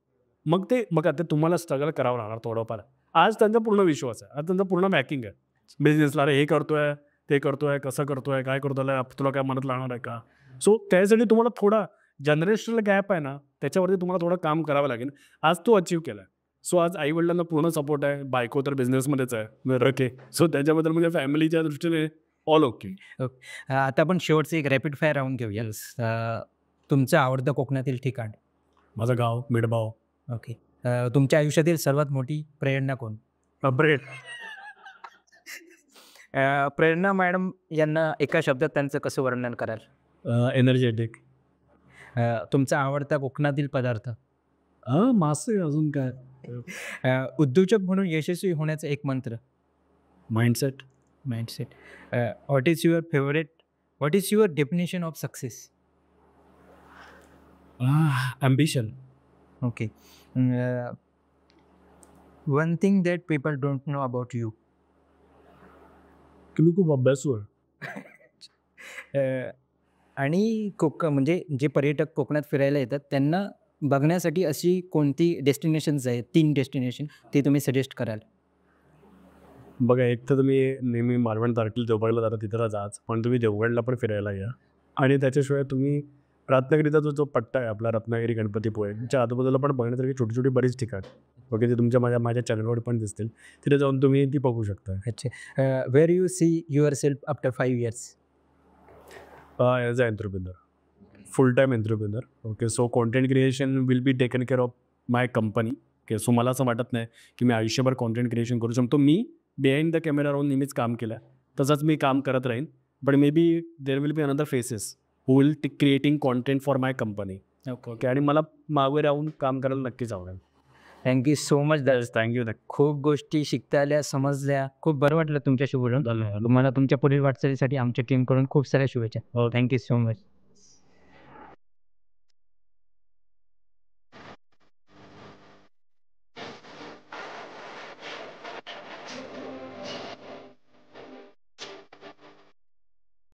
[SPEAKER 1] मग ते बघा ते तुम्हाला स्ट्रगल करावं लागणार थोडंफार. आज त्यांचा पूर्ण विश्वास आहे. आज त्यांचा पूर्ण बॅकिंग आहे. बिझनेसला अरे हे करतोय, ते करतोय, कसं करतोय, काय करतोय, तुला काय मदत लागणार आहे का? सो त्यासाठी तुम्हाला थोडा जनरेशनल गॅप आहे ना, त्याच्यावरती तुम्हाला थोडं काम करावं लागेल. आज तो अचीव्ह केलाय. सो आज आई-वडिलांना पूर्ण सपोर्ट आहे. बायको तर बिझनेसमध्येच आहे. ओके. सो त्याच्याबद्दल म्हणजे फॅमिलीच्या दृष्टीने ऑल ओके.
[SPEAKER 2] आता आपण शेवटचं एक रॅपिड फायर राऊंड घेऊया. तुमचं आवडतं कोकणातील ठिकाण?
[SPEAKER 1] माझं गाव मिडबाव.
[SPEAKER 2] ओके. तुमच्या आयुष्यातील सर्वात मोठी प्रेरणा कोण?
[SPEAKER 1] ब्रेड.
[SPEAKER 2] प्रेरणा मॅडम यांना एका शब्दात त्यांचं कसं वर्णन कराल?
[SPEAKER 1] एनर्जेटिक.
[SPEAKER 2] तुमचा आवडता कोकणातील पदार्थ?
[SPEAKER 1] मासे अजून काय?
[SPEAKER 2] उद्योजक म्हणून यशस्वी होण्याचा एक मंत्र?
[SPEAKER 1] Mindset.
[SPEAKER 2] Mindset. What is your definition of success?
[SPEAKER 1] Ambition.
[SPEAKER 2] Okay. One thing that people don't know about you?
[SPEAKER 1] तुम्ही खूप अभ्यासू आहे.
[SPEAKER 2] आणि म्हणजे जे पर्यटक कोकणात फिरायला येतात त्यांना बघण्यासाठी अशी कोणती डेस्टिनेशन्स आहेत, 3 डेस्टिनेशन ते तुम्ही सजेस्ट कराल?
[SPEAKER 1] बघा एक तर तुम्ही नेहमी मालवण तारखेला देवबागला जाता तिथं जाच, पण तुम्ही देवगडला पण फिरायला या. आणि त्याच्याशिवाय तुम्ही रत्नागिरीचा जो पट्टा आहे आपला रत्नागिरी गणपतीपुळे त्याच्या आजूबाजूला पण बघण्यासारखी छोटी छोटी बरीच ठिकाण ओके ते तुमच्या माझ्या चॅनलवर पण दिसतील. तिथे जाऊन तुम्ही ती बघू शकता.
[SPEAKER 2] अच्छा. Where you see your self after 5 years?
[SPEAKER 1] As a entrepreneur, full time entrepreneur. Okay. So content creation will be taken care of my company. Okay. So मला असं वाटत नाही की मी आयुष्यभर कॉन्टेंट क्रिएशन करू शकतो. मी बिहाइंड द कॅमेरा राहून नेहमीच काम केलं तसंच मी काम करत राहीन. But may be there will be another faces who will creating content for my company. Okay. आणि मला मागे राहून काम करायला नक्कीच आवडेल.
[SPEAKER 2] Thank you so much.
[SPEAKER 1] थँक्यू.
[SPEAKER 2] खूप गोष्टी शिकता आल्या, समजल्या. खूप बरं वाटलं तुमच्याशी बोलून. तुम्हाला तुमच्या पुढील वाटचालीसाठी आमच्या टीमकडून खूप साऱ्या शुभेच्छा. Thank you so much.